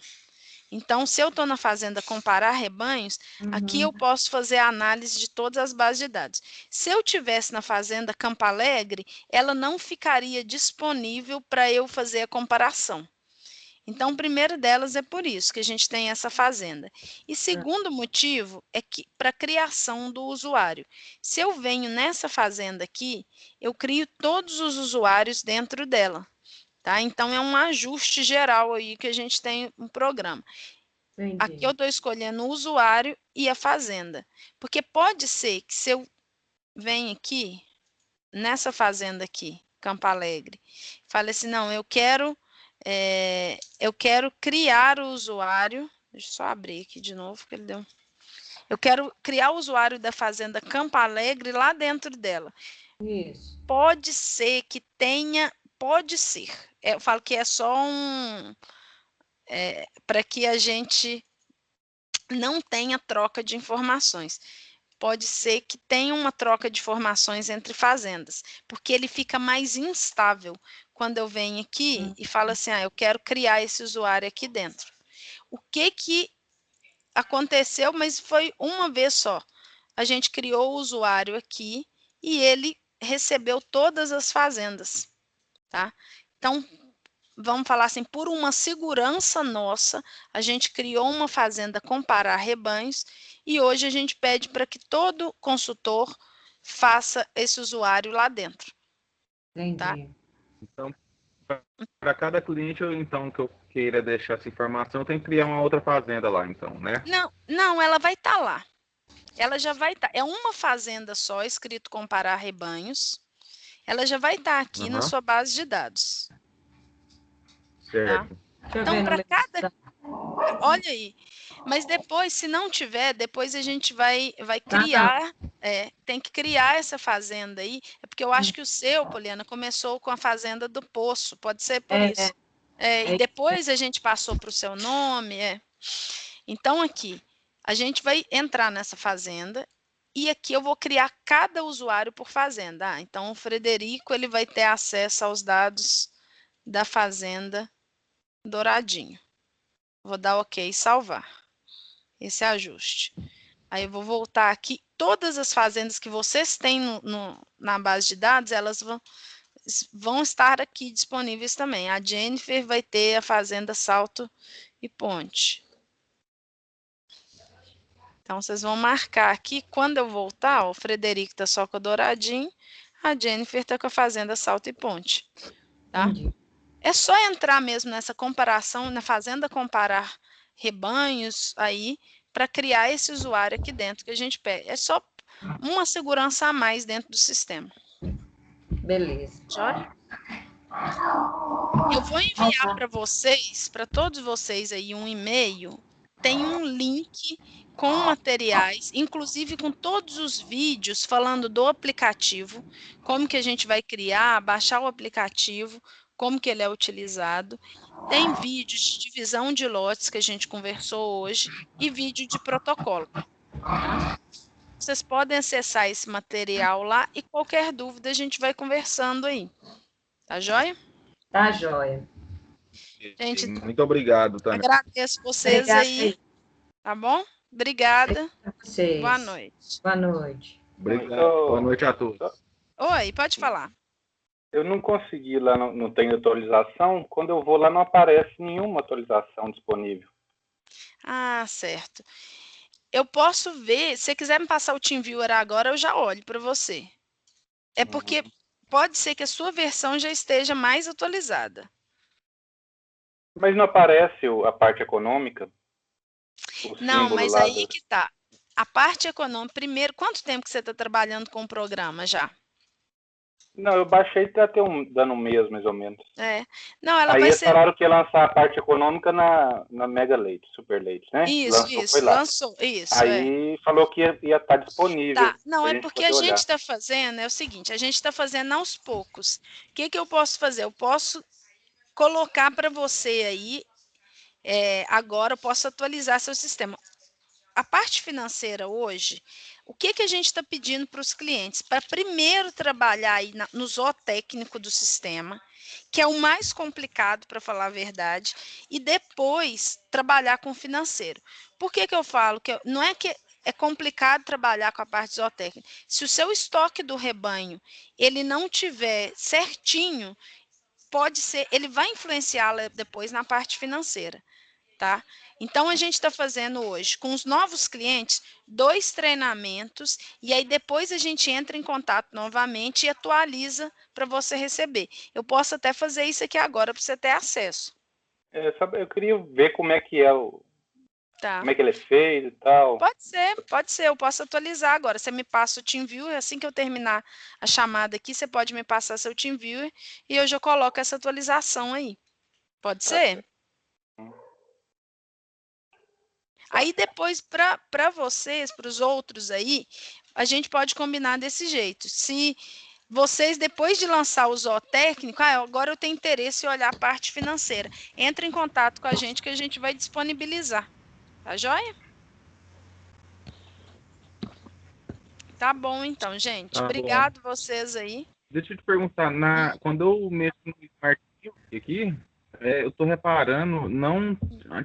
Então, se eu estou na fazenda comparar rebanhos, aqui eu posso fazer a análise de todas as bases de dados. Se eu tivesse na fazenda Campo Alegre, ela não ficaria disponível para eu fazer a comparação. Então, o primeiro delas é por isso que a gente tem essa fazenda. E segundo motivo é que para a criação do usuário. Se eu venho nessa fazenda aqui, eu crio todos os usuários dentro dela. Tá? Então, é um ajuste geral aí que a gente tem um programa. Entendi. Aqui eu estou escolhendo o usuário e a fazenda. Porque pode ser que se eu venho aqui, nessa fazenda aqui, Campo Alegre, fale assim, não, eu quero criar o usuário. Deixa eu só abrir aqui de novo, que ele deu. Eu quero criar o usuário da fazenda Campo Alegre lá dentro dela. Isso. Pode ser que tenha... Pode ser. Eu falo que é só para que a gente não tenha troca de informações. Pode ser que tenha uma troca de informações entre fazendas, porque ele fica mais instável quando eu venho aqui e falo assim, eu quero criar esse usuário aqui dentro. O que aconteceu, mas foi uma vez só. A gente criou o usuário aqui e ele recebeu todas as fazendas. Tá? Então, vamos falar assim, por uma segurança nossa, a gente criou uma fazenda comparar rebanhos e hoje a gente pede para que todo consultor faça esse usuário lá dentro. Entendi. Tá? Então, para cada cliente, então, que eu queira deixar essa informação, eu tenho que criar uma outra fazenda lá, então, né? Não, ela vai estar lá. Ela já vai estar. É uma fazenda só, escrito comparar rebanhos. Ela já vai estar aqui na sua base de dados. Certo. Tá? Então, para cada... Olha aí. Mas depois, se não tiver, depois a gente vai criar... tem que criar essa fazenda aí. É porque eu acho que o seu, Poliana, começou com a fazenda do Poço. Pode ser por isso. E depois a gente passou para o seu nome. Então, aqui, a gente vai entrar nessa fazenda... E aqui eu vou criar cada usuário por fazenda. Então, o Frederico ele vai ter acesso aos dados da fazenda Douradinho. Vou dar OK e salvar esse ajuste. Aí eu vou voltar aqui. Todas as fazendas que vocês têm na base de dados, elas vão estar aqui disponíveis também. A Jennifer vai ter a fazenda Salto e Ponte. Então, vocês vão marcar aqui, quando eu voltar, o Frederico está só com o Douradinho, a Jennifer está com a fazenda Salto e Ponte. Tá? É só entrar mesmo nessa comparação, na fazenda comparar rebanhos aí, para criar esse usuário aqui dentro que a gente pede. É só uma segurança a mais dentro do sistema. Beleza. Joia? Eu vou enviar para vocês, para todos vocês aí, um e-mail. Tem um link com materiais, inclusive com todos os vídeos falando do aplicativo, como que a gente vai criar, baixar o aplicativo, como que ele é utilizado. Tem vídeo de divisão de lotes que a gente conversou hoje e vídeo de protocolo. Tá? Vocês podem acessar esse material lá e qualquer dúvida a gente vai conversando aí. Tá joia? Tá joia. Gente, muito obrigado também. Agradeço vocês aí, tá bom? Obrigada. Vocês. Boa noite. Boa noite. Obrigado. Boa noite a todos. Oi, pode falar. Eu não consegui lá, não tem atualização. Quando eu vou lá, não aparece nenhuma atualização disponível. Ah, certo. Eu posso ver, se você quiser me passar o TeamViewer agora, eu já olho para você. É porque pode ser que a sua versão já esteja mais atualizada. Mas não aparece a parte econômica? Não, mas aí que tá. A parte econômica, primeiro, quanto tempo que você está trabalhando com o programa já? Não, eu baixei para ter dando um mês, mais ou menos. Não, ela aí vai eles ser... falaram que ia lançar a parte econômica na Mega Leite, Super Leite, né? Lançou, isso. Aí falou que ia estar disponível. Tá, não, é porque a gente está fazendo, é o seguinte, a gente está fazendo aos poucos. O que eu posso fazer? Eu posso colocar para você aí, agora eu posso atualizar seu sistema. A parte financeira hoje, o que a gente está pedindo para os clientes? Para primeiro trabalhar aí no zootécnico do sistema, que é o mais complicado, para falar a verdade, e depois trabalhar com o financeiro. Por que eu falo que não é que é complicado trabalhar com a parte zootécnica? Se o seu estoque do rebanho ele não tiver certinho, pode ser, ele vai influenciar depois na parte financeira. Tá? Então, a gente está fazendo hoje, com os novos clientes, 2 treinamentos, e aí depois a gente entra em contato novamente e atualiza para você receber. Eu posso até fazer isso aqui agora para você ter acesso. Eu queria ver como é que é como é que ele é feito e tal. Pode ser, eu posso atualizar agora. Você me passa o TeamViewer, assim que eu terminar a chamada aqui, você pode me passar seu TeamViewer e eu já coloco essa atualização aí. Pode ser? Aí depois, para vocês, para os outros aí, a gente pode combinar desse jeito. Se vocês, depois de lançar o zootécnico, agora eu tenho interesse em olhar a parte financeira. Entre em contato com a gente que a gente vai disponibilizar. Tá joia? Tá bom, então, gente. Tá Obrigado vocês aí. Deixa eu te perguntar, quando eu mexo no Smart aqui, eu tô reparando, não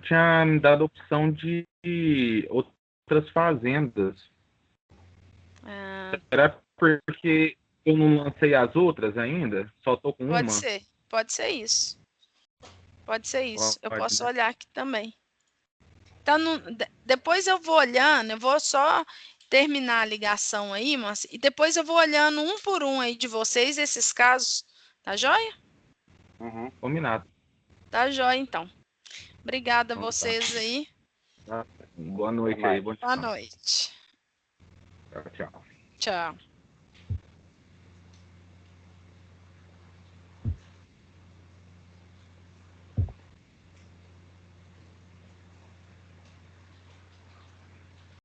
tinha me dado a opção de outras fazendas. Será porque eu não lancei as outras ainda? Só tô com uma? Pode ser isso. Pode ser isso. Eu posso olhar aqui também. Então, depois eu vou olhando, eu vou só terminar a ligação aí, Márcia, e depois eu vou olhando um por um aí de vocês, esses casos. Tá joia? Combinado. Tá joia, então. Obrigada a vocês aí. Boa noite aí. Boa noite. Tchau. Tchau.